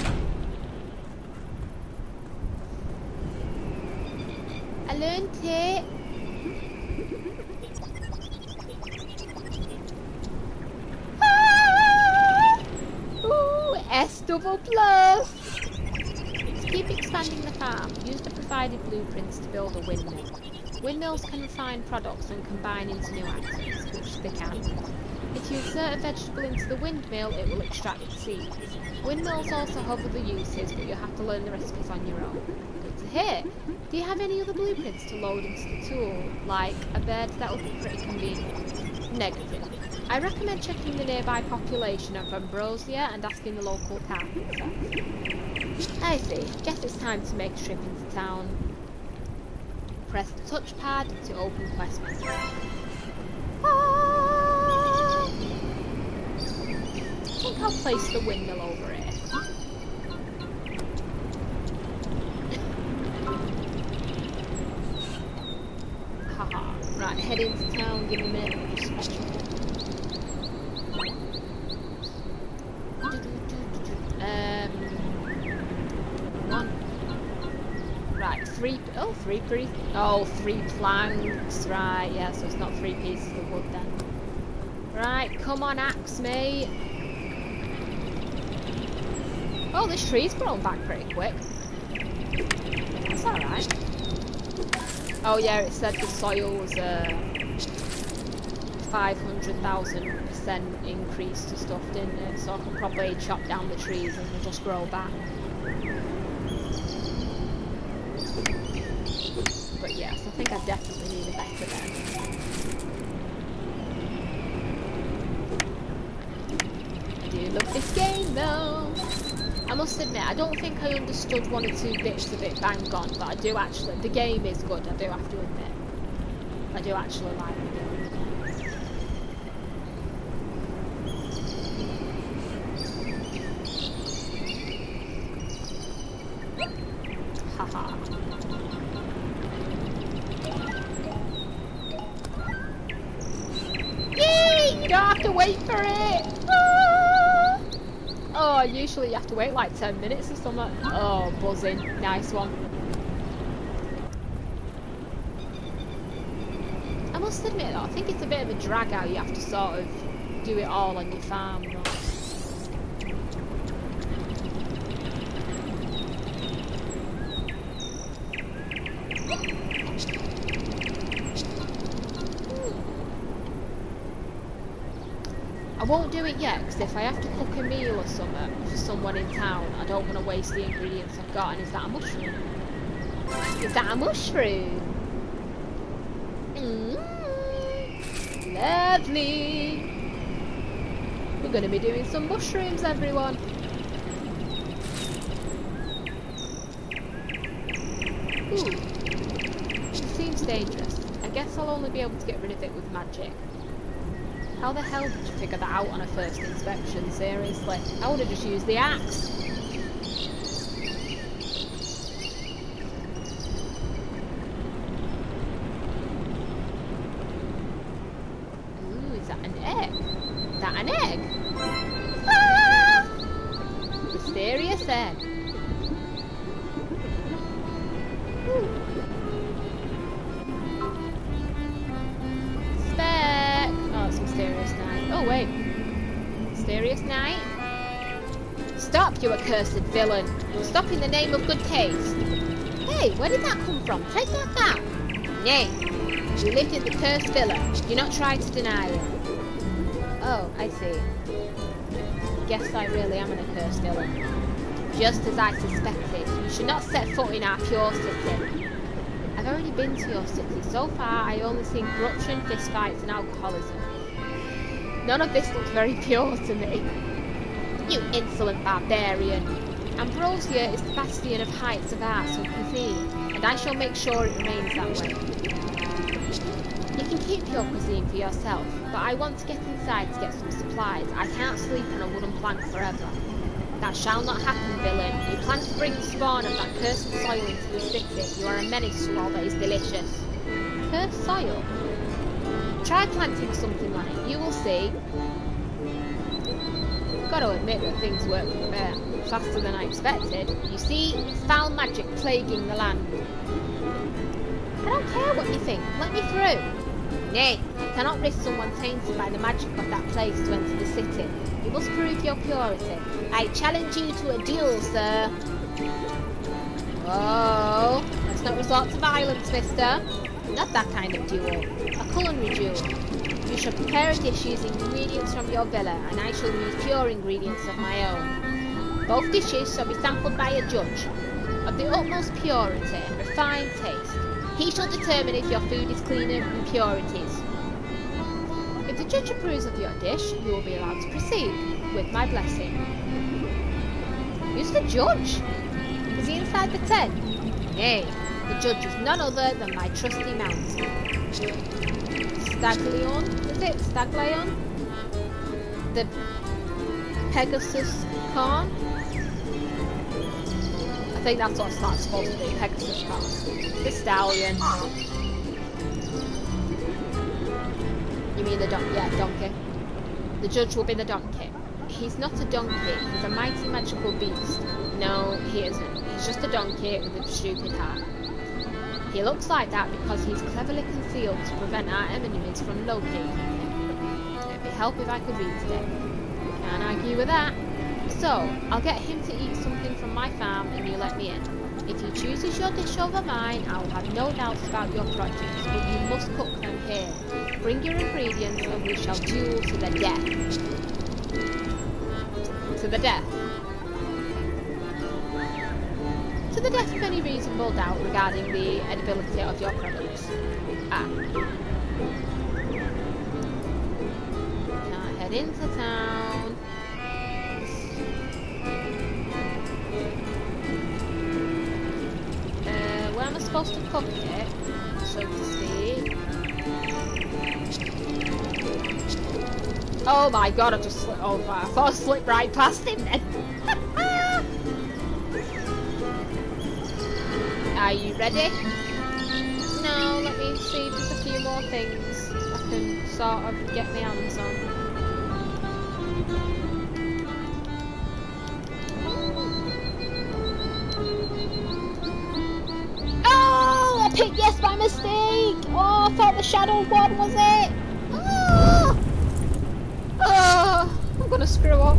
I learned it. Ah! Ooh, S double plus. To keep expanding the farm, use the provided blueprints to build a windmill. Windmills can refine products and combine into new items, which they can. If you insert a vegetable into the windmill, it will extract the seeds. Windmills also have other uses, but you'll have to learn the recipes on your own. Good to hear. Do you have any other blueprints to load into the tool? Like a bed? That would be pretty convenient. Negative. I recommend checking the nearby population of Ambrosia and asking the local carpenter. I see. Guess it's time to make a trip into town. Press the touchpad to open quest menu. Ah! I think I'll place the windmill over here. Haha. Right, head into town, give me a minute. Right, three planks, right, yeah, so it's not 3 pieces of wood then. Right, come on, axe mate. Oh, this tree's grown back pretty quick. That's alright. Oh yeah, it said the soil was a 500,000% increase to stuff, didn't it? So I could probably chop down the trees and they'll just grow back. But yes, I think I definitely need a better bed. I do love this game though. I must admit, I don't think I understood 1 or 2 bits of it bang on, but I do actually, the game is good, I do have to admit. I do actually like the game. Haha. Yay! You don't have to wait for it! Ah! Oh, usually you have to wait like 10 minutes or something. Oh, buzzing. Nice one. I must admit though, I think it's a bit of a drag out. You have to sort of do it all on your farm though. I won't do it yet, because if I have to cook a meal or something for someone in town, I don't want to waste the ingredients I've got. And is that a mushroom? Is that a mushroom? Lovely. We're going to be doing some mushrooms, everyone. Ooh. This seems dangerous. I guess I'll only be able to get rid of it with magic. How the hell did you figure that out on a first inspection? Seriously? I would have just used the axe. Ooh, is that an egg? Is that an egg? Ah! Mysterious egg. Ooh. Spec! Oh, it's Mysterious Night. Oh, wait. Mysterious Night? Stop, you accursed villain! Stop in the name of good taste! Hey, where did that come from? Take that back! Nay, you lived in the cursed villa. Do not try to deny it. Oh, I see. Guess I really am an accursed villain. Just as I suspected, you should not set foot in our pure city. I've already been to your city. So far, I've only seen corruption, fistfights, and alcoholism. None of this looks very pure to me. You insolent barbarian! Ambrosia is the bastion of heights of arts and cuisine, and I shall make sure it remains that way. You can keep your cuisine for yourself, but I want to get inside to get some supplies. I can't sleep on a wooden plank forever. That shall not happen, villain. You plan to bring the spawn of that cursed soil into the city. You are a menace to all that is delicious. Cursed soil? Try planting something on it. You will see. Gotta admit that things work faster than I expected. You see, it's foul magic plaguing the land. I don't care what you think. Let me through. Nay, I cannot risk someone tainted by the magic of that place to enter the city. You must prove your purity. I challenge you to a duel, sir. Whoa. Let's not resort to violence, mister. Not that kind of duel. A culinary duel. You shall prepare a dish using ingredients from your villa, and I shall use pure ingredients of my own. Both dishes shall be sampled by a judge, of the utmost purity and refined taste. He shall determine if your food is clean of impurities. If the judge approves of your dish, you will be allowed to proceed, with my blessing. Who's the judge? Is he inside the tent? Nay, the judge is none other than my trusty mount. Staglion? Is it? Staglion? The Pegasus Khan? I think that's what it's not supposed to be, Pegasus Khan. The stallion. You mean the donkey? Yeah, donkey. The judge will be the donkey. He's not a donkey, he's a mighty magical beast. No, he isn't. He's just a donkey with a stupid heart. He looks like that because he's cleverly concealed to prevent our enemies from locating him. It'd be help if I could read today. Can't argue with that. So, I'll get him to eat something from my farm and you let me in. If he chooses your dish over mine, I will have no doubts about your produce, but you must cook them here. Bring your ingredients and we shall duel to the death. To the death. To the death of any reasonable doubt regarding the edibility of your products. Ah. Can't head into town. Where am I supposed to cook it, so to speak? Oh my god, I just slipped over. I thought I slipped right past him then. Are you ready? No, let me see if there's a few more things I can sort of get my hands on. Oh, I picked yes by mistake! Oh, I thought the shadowed one was it! Oh, oh, I'm gonna screw up.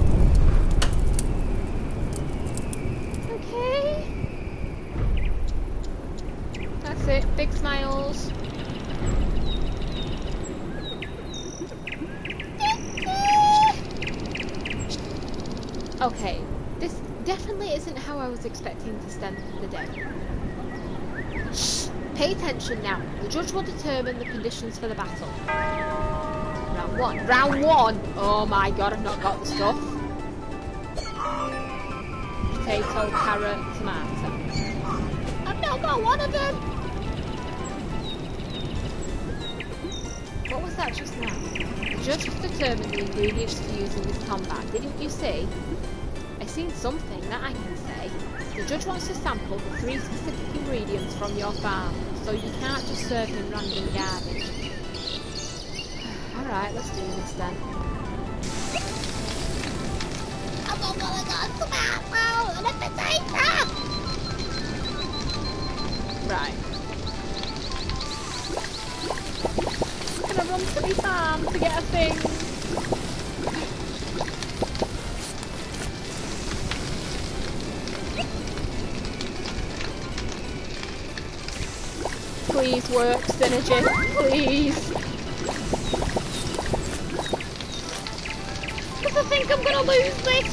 Okay. That's it, big smiles. Okay, this definitely isn't how I was expecting to spend the day. Shh! Pay attention now. The judge will determine the conditions for the battle. Round 1. Round 1! Oh my god, I've not got the stuff. Potato, carrot, tomato. I've not got one of them! What was that just now? The judge has determined the ingredients to use in this combat. Didn't you see? I've seen something, that I can say. The judge wants to sample the 3 specific ingredients from your farm, so you can't just serve him random garbage. Alright, let's do this then. I've got tomato and a potato! Right. I'm gonna run to my farm to get a thing. Please work, Synergy, please. Because I think I'm gonna lose this.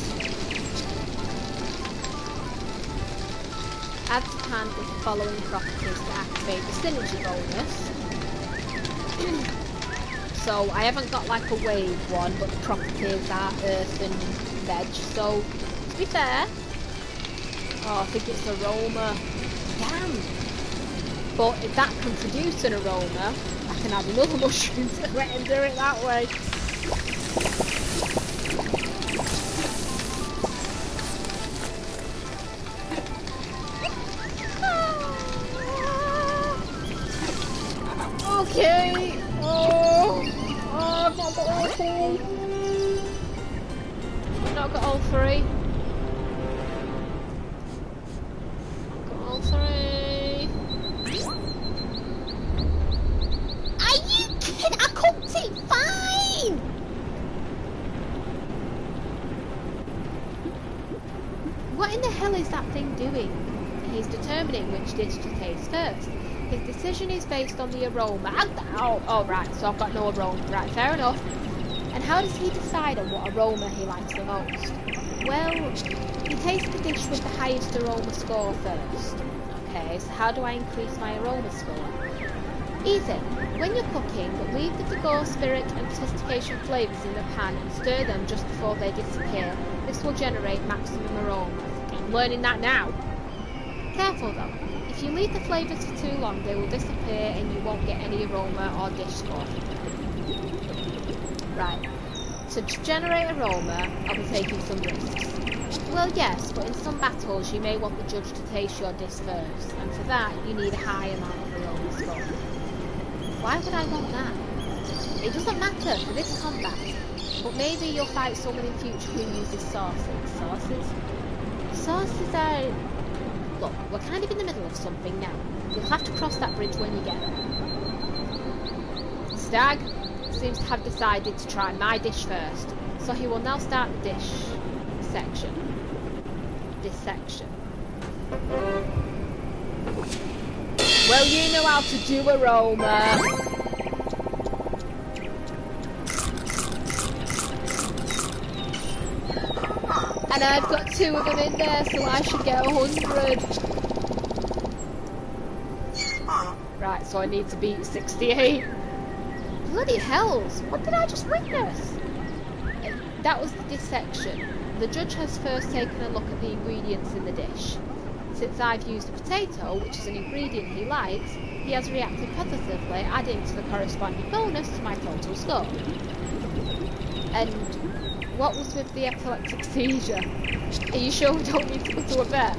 Add to pan with the following properties to activate the Synergy bonus. So I haven't got like a wave one, but the properties are earth and veg. So to be fair, oh, I think it's aroma. Damn. But if that can produce an aroma, I can add another mushroom to it and do it that way. Okay. Oh, I've not got all 3. I've not got all 3. Got all 3. What in the hell is that thing doing? He's determining which dish to taste first. His decision is based on the aroma. Oh, right, so I've got no aroma. Right, fair enough. And how does he decide on what aroma he likes the most? Well, he tastes the dish with the highest aroma score first. Okay, so how do I increase my aroma score? Easy. When you're cooking, leave the Vigor, spirit and sophistication flavours in the pan and stir them just before they disappear. This will generate maximum aroma. I'm learning that now. Careful though. If you leave the flavours for too long, they will disappear and you won't get any aroma or dish score. Right. So to generate aroma, I'll be taking some risks. Well, yes, but in some battles you may want the judge to taste your dish first, and for that you need a high amount of aroma score. Why would I want that? It doesn't matter for this combat, but maybe you'll fight someone in future who uses sauces. Sauces? Sauces are... Look, we're kind of in the middle of something now. You'll have to cross that bridge when you get there. Stag seems to have decided to try my dish first, so he will now start the dish section. This section. Well, you know how to do aroma. And I've got 2 of them in there, so I should get 100. Right, so I need to beat 68. Bloody hells, what did I just witness? That was the dish section. The judge has first taken a look at the ingredients in the dish. Since I've used a potato, which is an ingredient he likes, he has reacted positively, adding to the corresponding bonus to my total score. And what was with the epileptic seizure? Are you sure we don't need to go to a vet?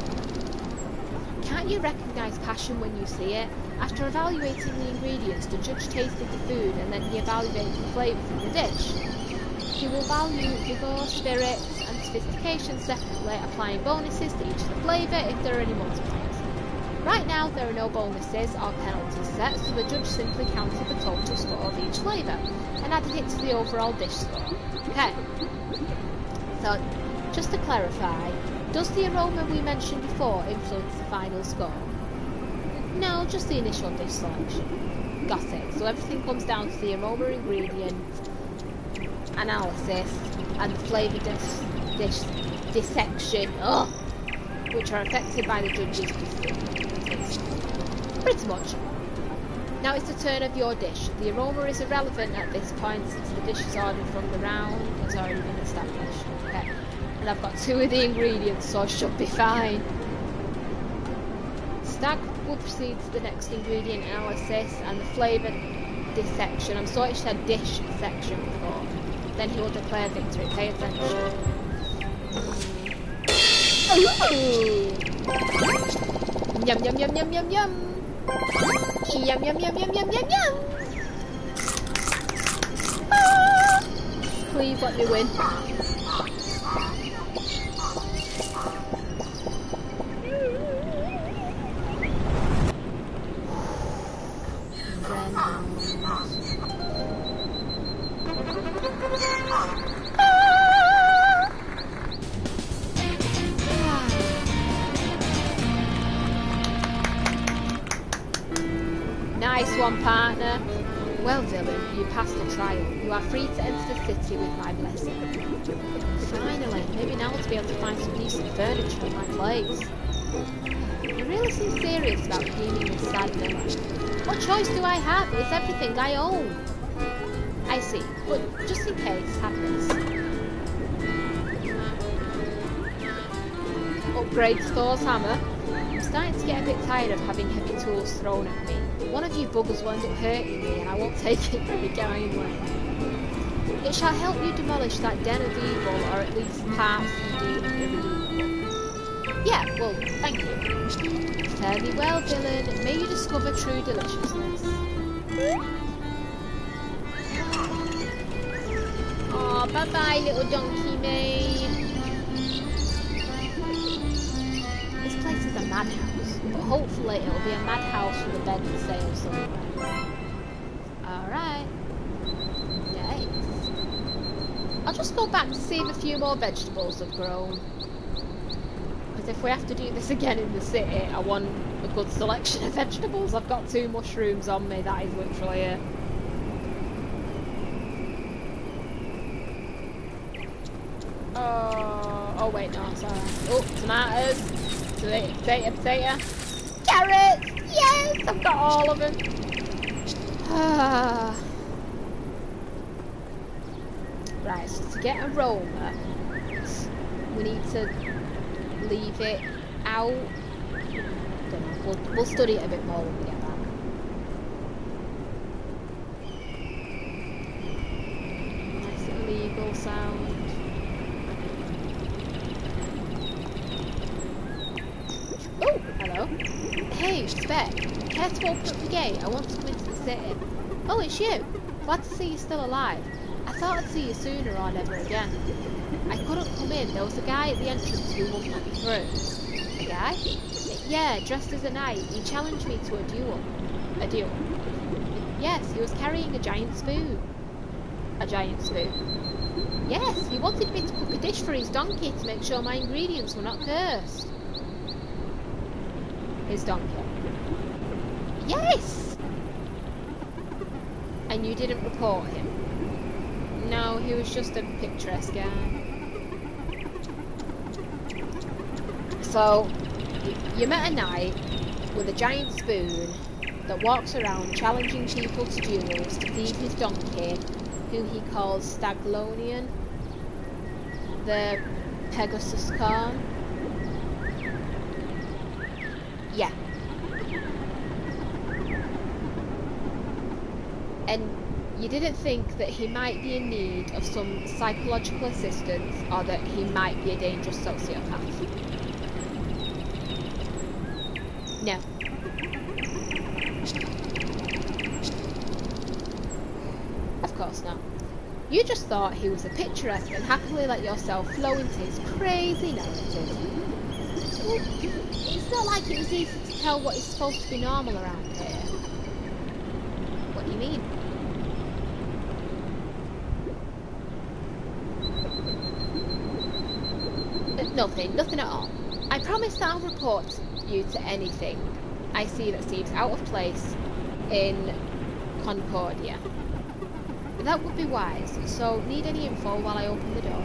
Can't you recognise passion when you see it? After evaluating the ingredients, the judge tasted the food and then he evaluated the flavours in the dish. He will value Vigor, spirit and sophistication separately, applying bonuses to each of the flavour if there are any multipliers. Right now there are no bonuses or penalties set, so the judge simply counted the total score of each flavour and added it to the overall dish score. Okay, so just to clarify, does the aroma we mentioned before influence the final score? No, just the initial dish selection. Got it. So everything comes down to the aroma ingredient analysis and the flavour dissection, which are affected by the judge's decision. Pretty much. Now it's the turn of your dish. The aroma is irrelevant at this point since the dish is ordered from the round has already been established. Okay. And I've got 2 of the ingredients, so I should be fine. Stag will proceed to the next ingredient analysis and the flavour dissection. I'm sorry, it said dish section before. Then he will declare victory. Pay attention. Ooh. Yum yum yum yum yum yum. Yum yum yum yum yum yum yum. Ah! Please let me win. Nice one, partner. Well, villain, you passed the trial. You are free to enter the city with my blessing. Finally, maybe now I'll be able to find some decent furniture for my place. You really seem serious about cleaning this sad villa. What choice do I have? It's everything I own. I see, but just in case, have this. Upgrade Thor's hammer. I'm starting to get a bit tired of having heavy tools thrown at me. One of you buggers will end up hurting me and I won't take it very kindly. It shall help you demolish that den of evil, or at least parts you deem irredeemable. Yeah, well, thank you. Fare thee well, villain. May you discover true deliciousness. Oh, bye-bye, little donkey mate. This place is a madhouse, but hopefully it'll be a madhouse with a bed for sale somewhere. Alright. Nice. I'll just go back to see if a few more vegetables have grown. Because if we have to do this again in the city, I want a good selection of vegetables. I've got 2 mushrooms on me, that is literally it. Oh wait, no, sorry. Oh, tomatoes. Potato. Carrots! Yes! I've got all of them. Right, so to get aroma, we need to leave it out. Don't know, we'll study it a bit more when we get back. Nice little eagle sound. Oh, hello. Hey, Spec. Care to open up the gate? I want to come into the city. Oh, it's you. Glad to see you're still alive. I thought I'd see you sooner or never again. I couldn't come in. There was a guy at the entrance who wouldn't let me through. A guy? Yeah, dressed as a knight. He challenged me to a duel. A duel? Yes, he was carrying a giant spoon. A giant spoon? Yes, he wanted me to cook a dish for his donkey to make sure my ingredients were not cursed. His donkey? Yes! And you didn't report him? No, he was just a picturesque guy. So, you met a knight with a giant spoon that walks around challenging people to duels to feed his donkey, who he calls Staglonian, the Pegasus Khan. Yeah. And you didn't think that he might be in need of some psychological assistance or that he might be a dangerous sociopath? No. Of course not. You just thought he was a picturesque and happily let yourself flow into his crazy narrative. Well, it's not like it was easy to tell what is supposed to be normal around here. What do you mean? Nothing at all. I promise that I'll report you to anything I see that seems out of place in Concordia. That would be wise, so need any info while I open the door?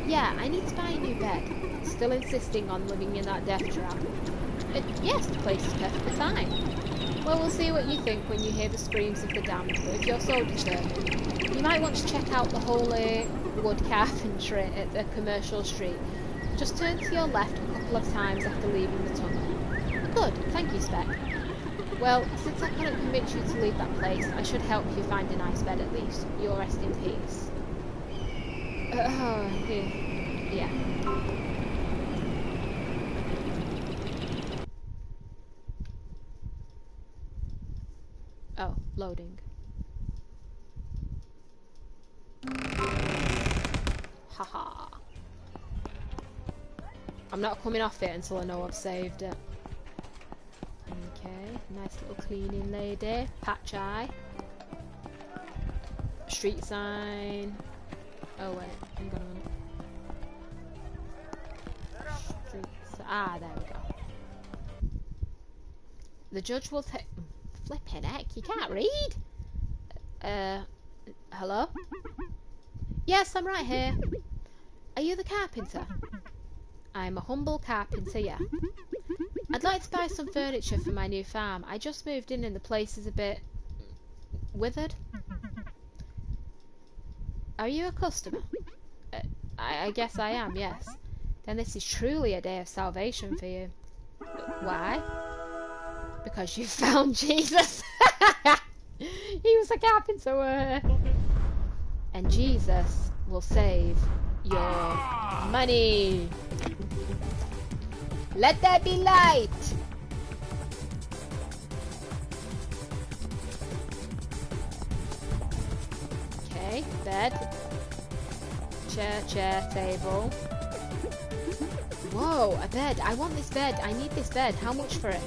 Yeah, I need to buy a new bed. Still insisting on living in that death trap. Yes, the place is perfectly fine. Well, we'll see what you think when you hear the screams of the damned, but if you're so determined, you might want to check out the holy wood carpentry at the commercial street. Just turn to your left a couple of times after leaving the tunnel. Good, thank you, Spec. Well, since I couldn't convince you to leave that place, I should help you find a nice bed at least. You'll rest in peace. Yeah. Oh, loading. Haha. I'm not coming off it until I know I've saved it. Okay, nice little cleaning lady. Patch eye. Street sign. Oh wait, hang on a minute. There we go. The judge will take... Flippin' heck, you can't read? Hello? Yes, I'm right here. Are you the carpenter? I'm a humble carpenter, yeah. I'd like to buy some furniture for my new farm. I just moved in and the place is a bit... withered. Are you a customer? I guess I am, yes. Then this is truly a day of salvation for you. Why? Because you found Jesus. He was a carpenter. And Jesus will save your money. Let there be light. Okay, bed. Chair, table. Whoa, a bed. I want this bed. I need this bed. How much for it?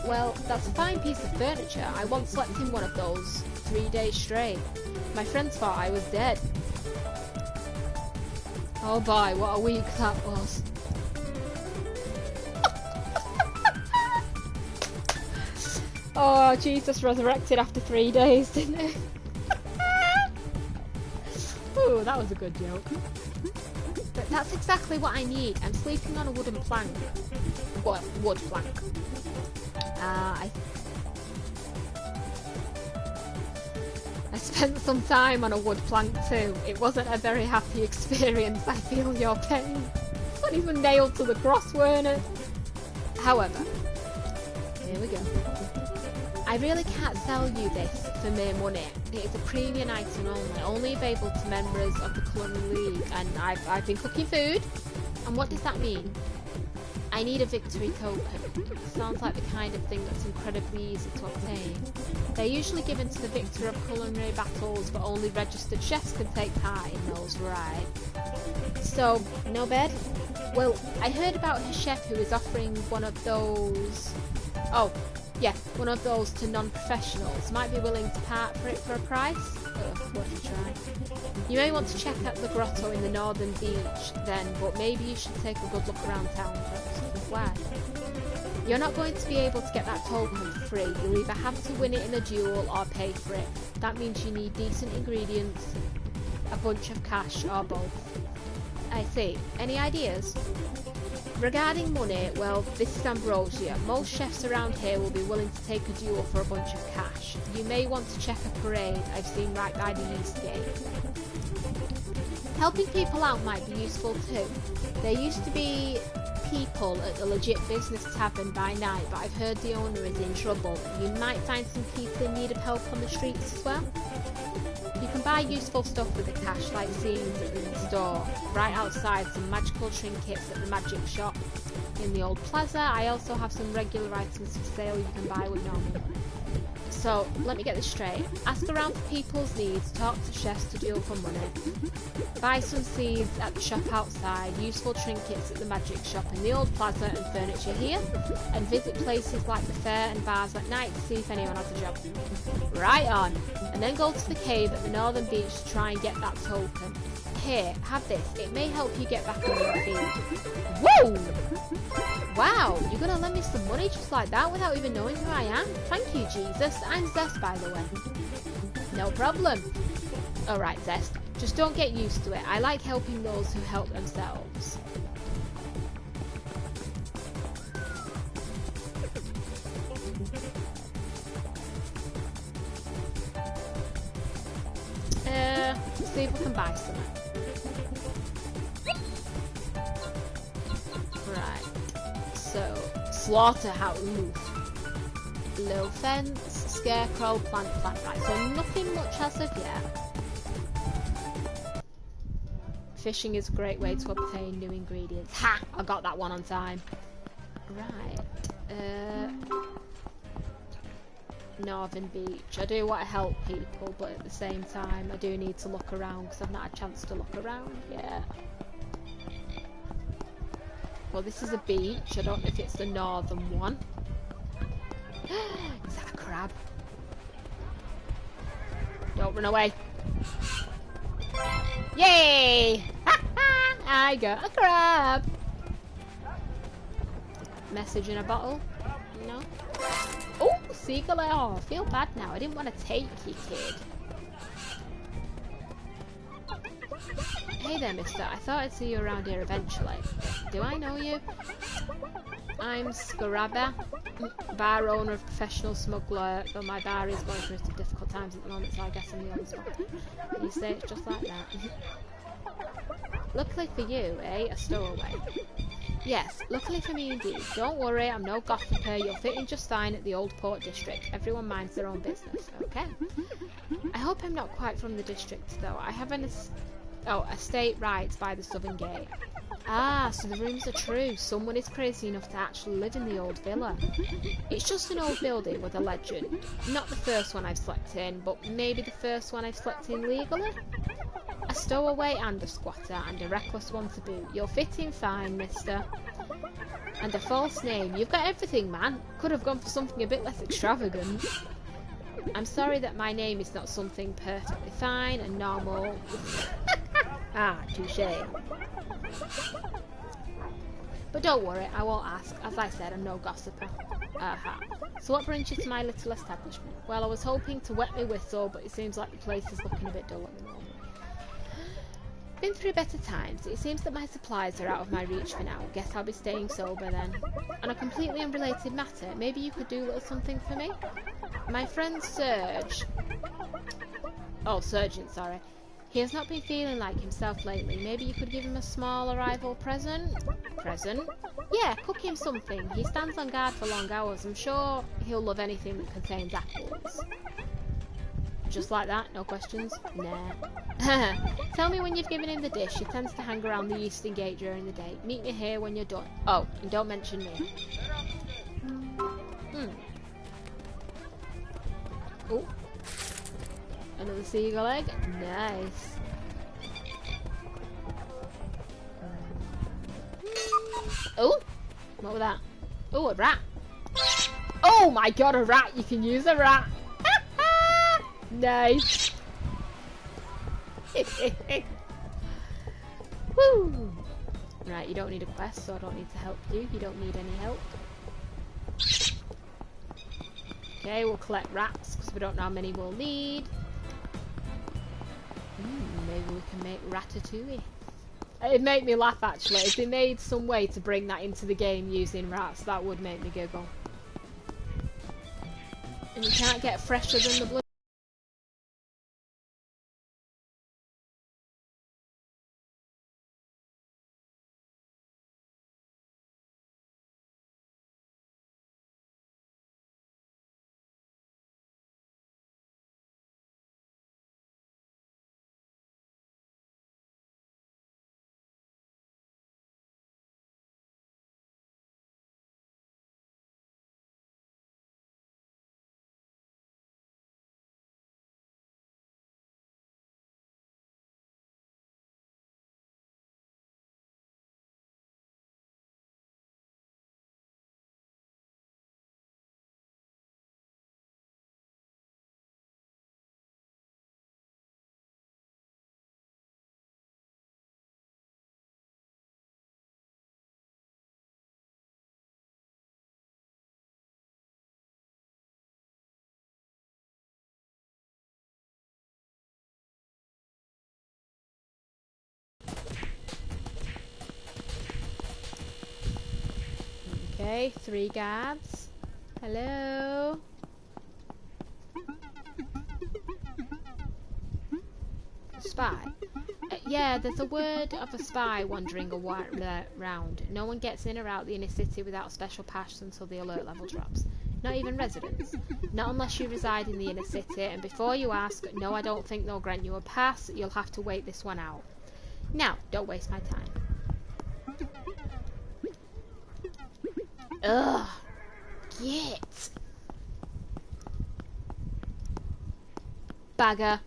Well, that's a fine piece of furniture. I once slept in one of those 3 days straight. My friends thought I was dead. Oh boy, what a week that was. Oh, Jesus resurrected after 3 days, didn't he? Ooh, that was a good joke. But that's exactly what I need. I'm sleeping on a wooden plank. Well, wood plank. I spent some time on a wood plank too. It wasn't a very happy experience. I feel your pain. It's not even nailed to the cross, weren't it? However, here we go. I really can't sell you this for mere money. It is a premium item only available to members of the Culinary League, and I've been cooking food. And what does that mean? I need a victory token. Sounds like the kind of thing that's incredibly easy to obtain. They're usually given to the victor of culinary battles, but only registered chefs can take part in those, right? So, no bed? Well, I heard about a chef who is offering one of those... Oh, yeah, one of those to non-professionals. Might be willing to part for it for a price? What a try. You may want to check out the grotto in the northern beach then, but maybe you should take a good look around town first. Why? You're not going to be able to get that token for free. You'll either have to win it in a duel or pay for it. That means you need decent ingredients, a bunch of cash, or both. I see. Any ideas? Regarding money, well, this is Ambrosia. Most chefs around here will be willing to take a duel for a bunch of cash. You may want to check a parade I've seen right by the East Gate. Helping people out might be useful too. There used to be people at the legit business tavern by night, but I've heard the owner is in trouble. You might find some people in need of help on the streets as well. You can buy useful stuff with the cash, like scenes in the store. Right outside, some magical trinkets at the magic shop. In the old plaza, I also have some regular items for sale you can buy with normal money. So, let me get this straight. Ask around for people's needs, talk to chefs to deal for money. Buy some seeds at the shop outside, useful trinkets at the magic shop in the old plaza and furniture here, and visit places like the fair and bars at night to see if anyone has a job. Right on! And then go to the cave at the northern beach to try and get that token. Here, have this. It may help you get back on your feet. Whoa! Wow, you're gonna lend me some money just like that without even knowing who I am? Thank you, Jesus. I'm Zest, by the way. No problem. Alright, Zest. Just don't get used to it. I like helping those who help themselves. see if we can buy some. Right. So, slaughterhouse. Low fence, scarecrow, plant. Right, so nothing much as of yet. Fishing is a great way to obtain new ingredients. Ha! I got that one on time. Right. Northern Beach. I do want to help people, but at the same time I do need to look around because I've not had a chance to look around yet. Well, this is a beach. I don't know if it's the northern one. Is that a crab? Don't run away. Yay! I got a crab. Message in a bottle? No. Oh, seagull. Oh, I feel bad now. I didn't want to take you, kid. Hey there, mister. I thought I'd see you around here eventually. Do I know you? I'm Scarabba, bar owner of professional smuggler, though my bar is going through some difficult times at the moment, so I guess I'm the only spot. You say it's just like that. Luckily for you, eh? A stowaway. Yes, luckily for me indeed. Don't worry, I'm no gossiper. You'll fit in just fine at the Old Port District. Everyone minds their own business, okay? I hope I'm not quite from the district, though. I have an estate rights by the southern gate. Ah, so the rumours are true. Someone is crazy enough to actually live in the old villa. It's just an old building with a legend. Not the first one I've slept in, but maybe the first one I've slept in legally? A stowaway and a squatter, and a reckless one to boot. You'll fit in fine, mister. And a false name. You've got everything, man. Could have gone for something a bit less extravagant. I'm sorry that my name is not something perfectly fine and normal. Ah, touché. But don't worry, I won't ask. As I said, I'm no gossiper. Aha. So what brings you to my little establishment? Well, I was hoping to wet my whistle, but it seems like the place is looking a bit dull at the moment. Been through better times. It seems that my supplies are out of my reach for now. Guess I'll be staying sober then. On a completely unrelated matter, maybe you could do a little something for me? My friend Sergeant, sorry. He has not been feeling like himself lately. Maybe you could give him a small arrival present? Present? Yeah, cook him something. He stands on guard for long hours. I'm sure he'll love anything that contains apples. Just like that? No questions? Nah. Tell me when you've given him the dish. He tends to hang around the eastern gate during the day. Meet me here when you're done. Oh, and don't mention me. Oh. Another seagull egg. Nice. Oh, what was that? Oh, a rat. Oh my god, a rat. You can use a rat. Nice. Woo. Right, you don't need a quest, so I don't need to help you. You don't need any help. Okay, we'll collect rats because we don't know how many we'll need. Maybe we can make ratatouille. It'd make me laugh actually. If they made some way to bring that into the game using rats, that would make me giggle. And you can't get fresher than the blue. Okay, 3 guards. Hello? spy? Yeah, there's a word of a spy wandering around. No one gets in or out the inner city without a special pass until the alert level drops. Not even residents. Not unless you reside in the inner city, and before you ask, no, I don't think they'll grant you a pass. You'll have to wait this one out. Now, don't waste my time. Ugh. Get. Bagger.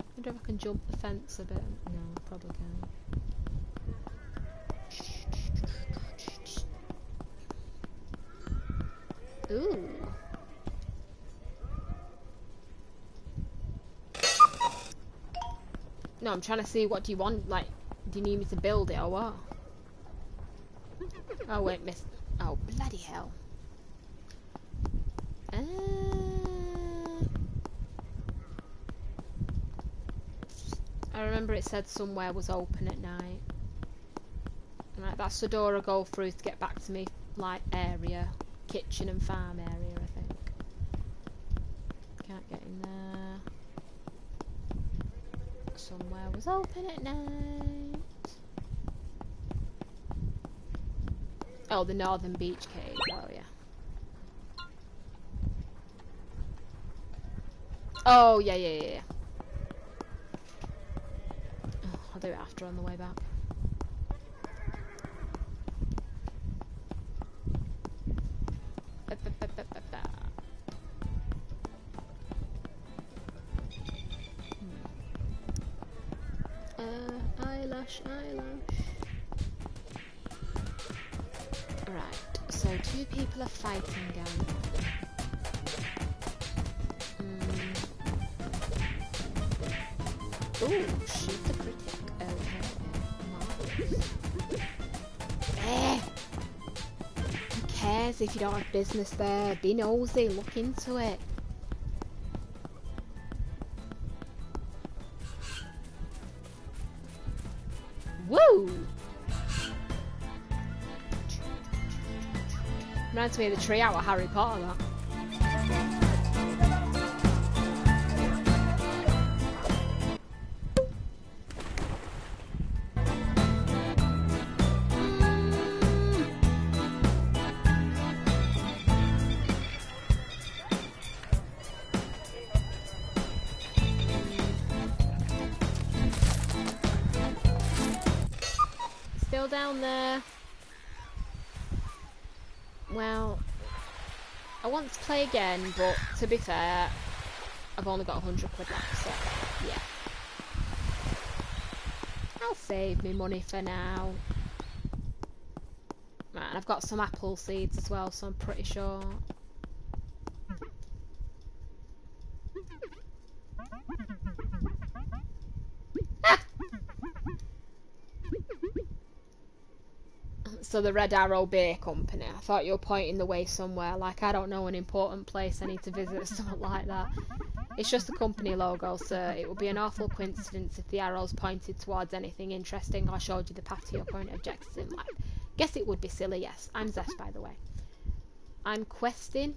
I wonder if I can jump the fence a bit. No, probably can't. Ooh. No, I'm trying to see, what do you want? Like, do you need me to build it or what? Oh wait, miss. Oh, bloody hell. I remember it said somewhere was open at night. Right, that's the door I go through to get back to me, like, area. Kitchen and farm area, I think. Can't get in there. Somewhere was open at night. Oh, the Northern Beach Cave. Oh, yeah. Oh, yeah. Oh, I'll do it after on the way back. Eyelash. Right, so 2 people are fighting down there. Ooh, shoot the critic. Okay, marvelous. Who cares if you don't have business there? Be nosy, look into it. Woo! Reminds me of the tree out of Harry Potter, that. Still down there. Well, I want to play again, but to be fair, I've only got 100 quid left, so yeah. I'll save me money for now. Right, and I've got some apple seeds as well, so I'm pretty sure. So the Red Arrow Beer Company. I thought you were pointing the way somewhere. Like, I don't know an important place I need to visit or something like that. It's just the company logo, sir. It would be an awful coincidence if the arrows pointed towards anything interesting or showed you the path to your current objectives in life. Guess it would be silly, yes. I'm Zest, by the way. I'm questing.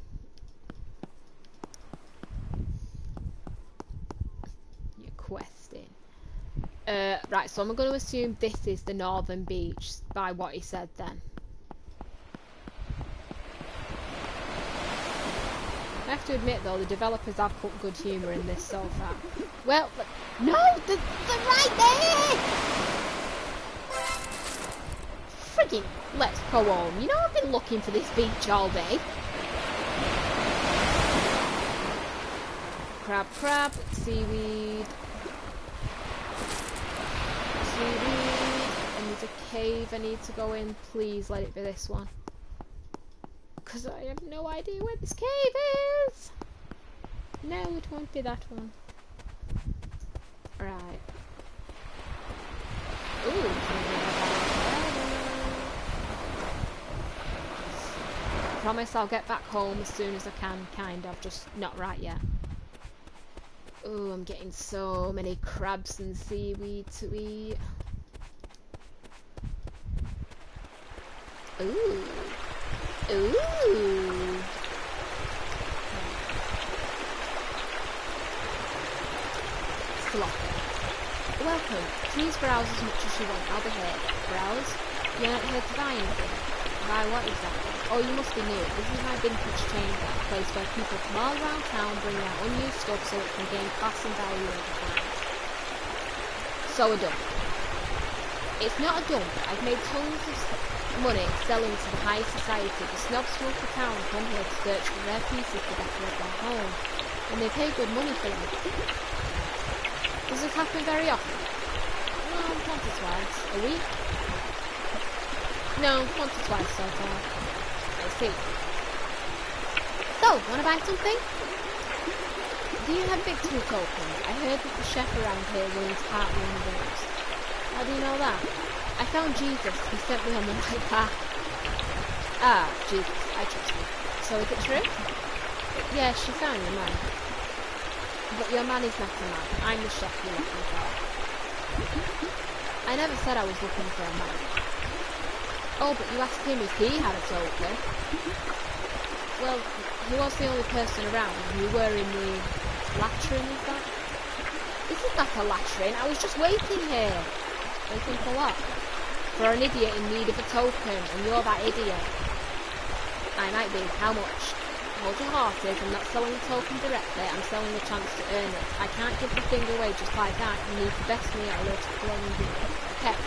You're questing. Right, so I'm going to assume this is the Northern Beach by what he said then. I have to admit though, the developers have put good humour in this so far. Well, no, they're right there! Friggin', let's go home. You know I've been looking for this beach all day. Crab, seaweed. And there's a cave I need to go in. Please let it be this one, because I have no idea where this cave is. No, it won't be that one. Right. Ooh, I promise I'll get back home as soon as I can, kind of, just not right yet. Oh, I'm getting so many crabs and seaweed to eat. Ooh. Ooh. Little offer. Welcome. Please browse as much as you want. I'll be here. Browse? You're not here to buy anything. Buy what exactly? Oh, you must be new. This is my vintage chamber, a place where people from all around town bring their unused stuff so it can gain class and value over time. So a dump. It's not a dump. I've made tons of money selling to the high society. The snobs from the town come here to search for rare pieces to decorate their home, and they pay good money for them. Does this happen very often? No, once or twice. A week? No, once or twice so far. I see. So, wanna buy something? Do you have victory tokens? I heard that the chef around here willing to part one of those. How do you know that? I found Jesus. He sent me on the right path. Ah, Jesus. I trust you. So is it true? Yes, she found your man. But your man is not a man. I'm the chef you're looking for. I never said I was looking for a man. Oh, but you asked him if he had a token. Well, he was the only person around, and you were in the latrine, is that? This is not a latrine. I was just waiting here. Waiting for what? For an idiot in need of a token, and you're that idiot. I might be. How much? Hold your horses. I'm not selling the token directly. I'm selling the chance to earn it. I can't give the thing away just like that. You need to best me at a little deal. Okay.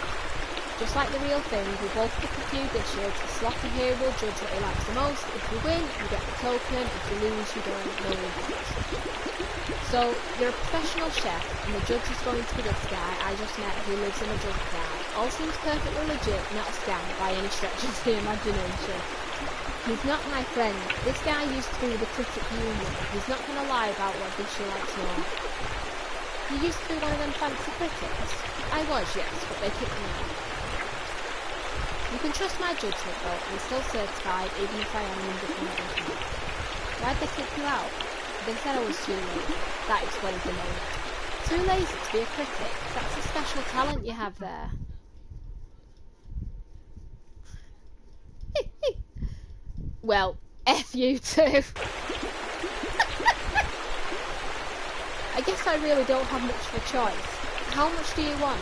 Just like the real thing, we both cook a few dishes. The sloppy here will judge what he likes the most. If you win, you get the token. If you lose, you don't. No regrets. So, you're a professional chef, and the judge is going to be this guy I just met who lives in a junkyard. All seems perfectly legit, not a scam by any stretch of the imagination. He's not my friend. This guy used to be with the critic union. He's not going to lie about what dish he likes more. You used to be one of them fancy critics? I was, yes, but they kicked me out. You can trust my judgment though, I'm still certified even if I am an independent. Why'd they kick you out? They said I was too late. That explains the name. Too lazy to be a critic? That's a special talent you have there. Well, F you too. I guess I really don't have much of a choice. How much do you want?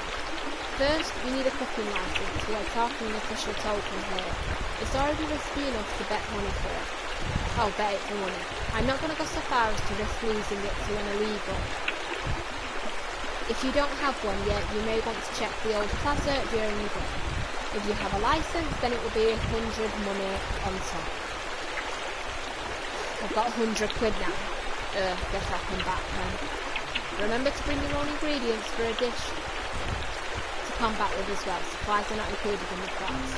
First, you need a cooking license. We're talking an official token here. It's already risky enough to bet money for it. I'll bet it for money. I'm not going to go so far as to risk losing it to an illegal. If you don't have one yet, you may want to check the old plaza during the day. If you have a license, then it will be 100 money on top. I've got 100 quid now. Guess I'll come back then. Remember to bring your own ingredients for a dish to combat with as well. Supplies are not included in the price.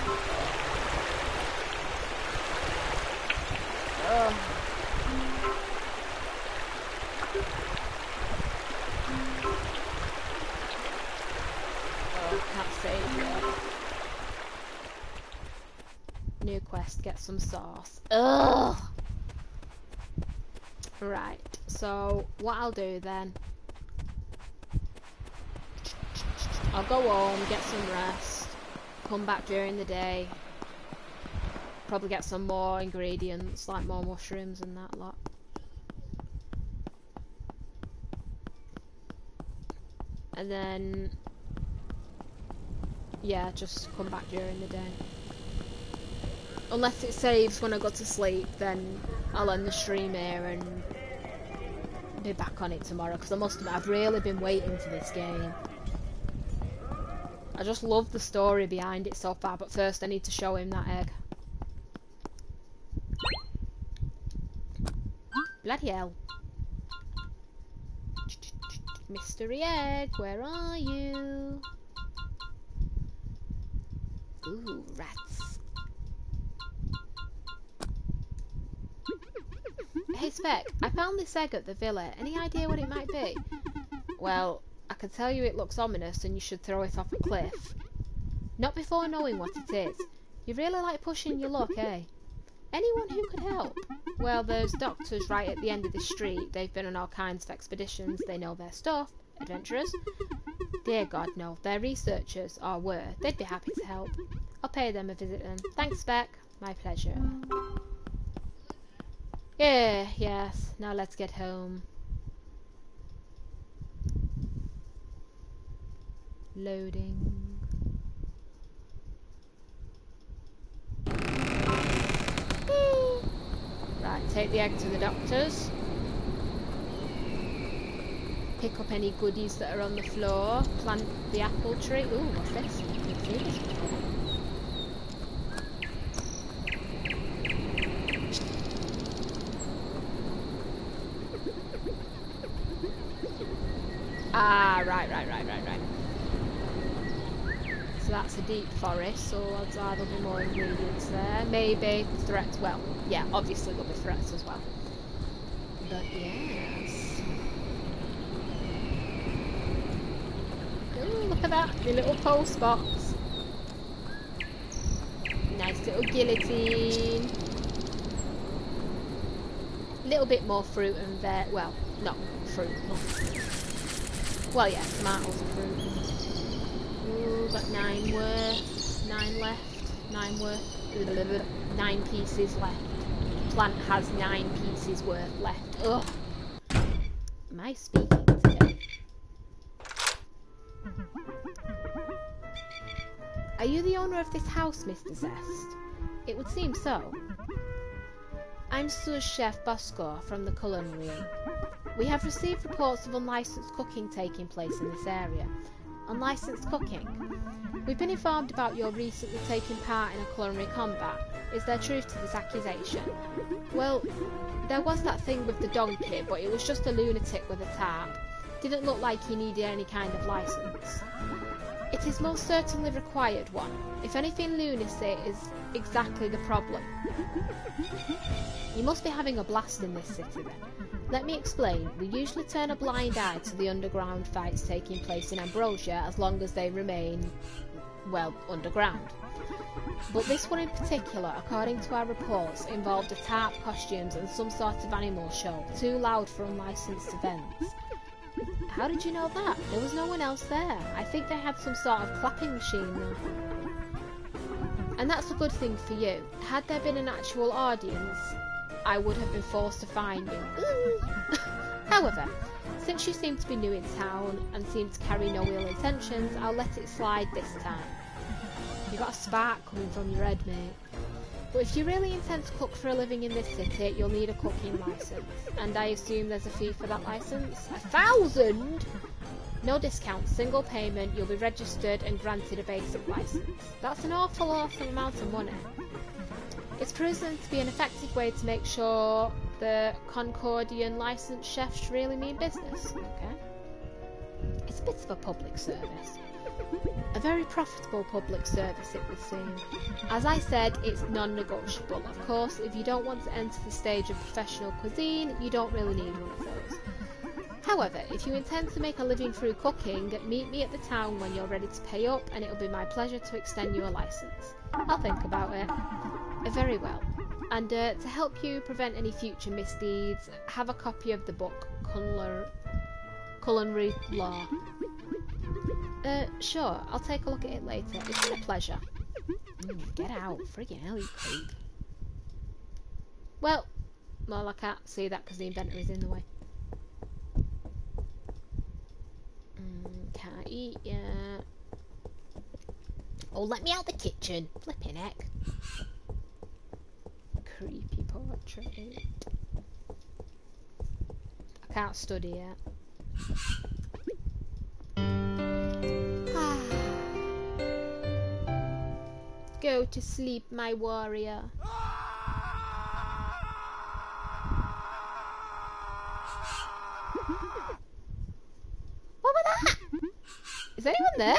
Oh, can't save yet. New quest, get some sauce. Ugh! Right, so what I'll do then, I'll go home, get some rest, come back during the day, probably get some more ingredients, like more mushrooms and that lot. And then, yeah, just come back during the day. Unless it saves when I go to sleep, then I'll end the stream here and be back on it tomorrow, because I must admit, I've really been waiting for this game. I just love the story behind it so far, but first I need to show him that egg. Bloody hell. Mystery egg, where are you? Ooh, rats. Hey Spec, I found this egg at the villa. Any idea what it might be? Well, I can tell you it looks ominous and you should throw it off a cliff. Not before knowing what it is. You really like pushing your luck, eh? Anyone who could help? Well, there's doctors right at the end of the street. They've been on all kinds of expeditions. They know their stuff. Adventurers? Dear God, no. They're researchers, or were. They'd be happy to help. I'll pay them a visit then. Thanks, Spec. My pleasure. Yeah, yes. Now let's get home. Loading. Right, take the egg to the doctor's. Pick up any goodies that are on the floor. Plant the apple tree. Ooh, what's this? I've seen this before. Ah, right. So that's a deep forest, so odds are there'll be more ingredients there. Maybe threats. Well, yeah, obviously there'll be threats as well. But yes. Ooh, look at that, the little post box. Nice little guillotine. A little bit more fruit and well, not fruit. Well, yeah, tomatoes are fruit. Ooh, got 9 worth, 9 left, 9 worth, 9 pieces left. Plant has 9 pieces worth left. Ugh. Am I speaking today? Are you the owner of this house, Mr. Zest? It would seem so. I'm sous chef Bosco from the culinary. We have received reports of unlicensed cooking taking place in this area. Unlicensed cooking? We've been informed about your recently taking part in a culinary combat. Is there truth to this accusation? Well, there was that thing with the donkey, but it was just a lunatic with a tarp. Didn't look like he needed any kind of license. It is most certainly required one. If anything, lunacy is exactly the problem. You must be having a blast in this city then. Let me explain. We usually turn a blind eye to the underground fights taking place in Ambrosia as long as they remain, well, underground. But this one in particular, according to our reports, involved a tarp, costumes and some sort of animal show, too loud for unlicensed events. How did you know that? There was no one else there. I think they had some sort of clapping machine there. And that's a good thing for you. Had there been an actual audience, I would have been forced to fine you. However, since you seem to be new in town and seem to carry no ill intentions, I'll let it slide this time. You've got a spark coming from your head, mate. But if you really intend to cook for a living in this city, you'll need a cooking licence. And I assume there's a fee for that licence? 1,000? No discount, single payment, you'll be registered and granted a basic licence. That's an awful amount of money. It's proven to be an effective way to make sure the Concordian licensed chefs really mean business. Okay. It's a bit of a public service. A very profitable public service, it would seem. As I said, it's non-negotiable. Of course, if you don't want to enter the stage of professional cuisine, you don't really need one of those. However, if you intend to make a living through cooking, meet me at the town when you're ready to pay up, and it'll be my pleasure to extend you a licence. I'll think about it. Very well. And to help you prevent any future misdeeds, have a copy of the book, Culinary Law. Sure, I'll take a look at it later. It's been a pleasure. Get out. Friggin' hell, you creep. Well, I can't see that because the inventor is in the way. Can't eat yet. Oh, let me out the kitchen. Flippin' heck. Creepy portrait. I can't study yet. Go to sleep, my warrior. What was that? Is anyone there?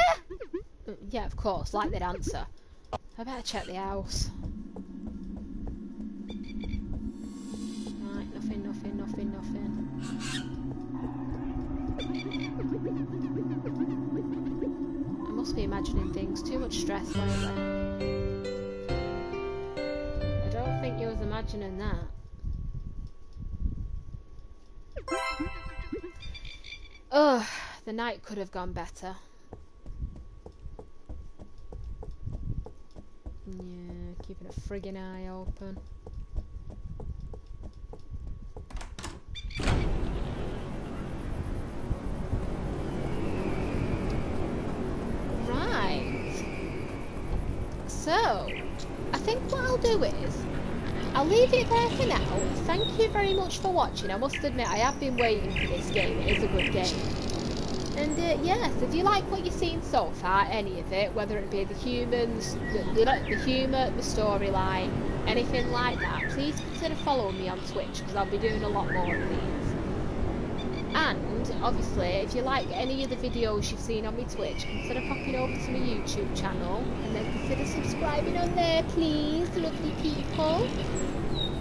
Yeah, of course, like they'd answer. I better check the house. Right, nothing. I must be imagining things. Too much stress lately. I don't think you was imagining that. Ugh, the night could have gone better. Yeah, keeping a friggin' eye open. So, I think what I'll do is, I'll leave it there for now. Thank you very much for watching. I must admit, I have been waiting for this game. It is a good game. And yes, if you like what you've seen so far, any of it, whether it be the humans, the humour, the storyline, anything like that, please consider following me on Twitch, because I'll be doing a lot more of these. And, obviously, if you like any of the videos you've seen on my Twitch, consider popping over to my YouTube channel, and then consider subscribing on there, please, lovely people.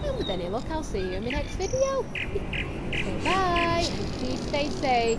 And with any luck, I'll see you in my next video. So bye, and please stay safe.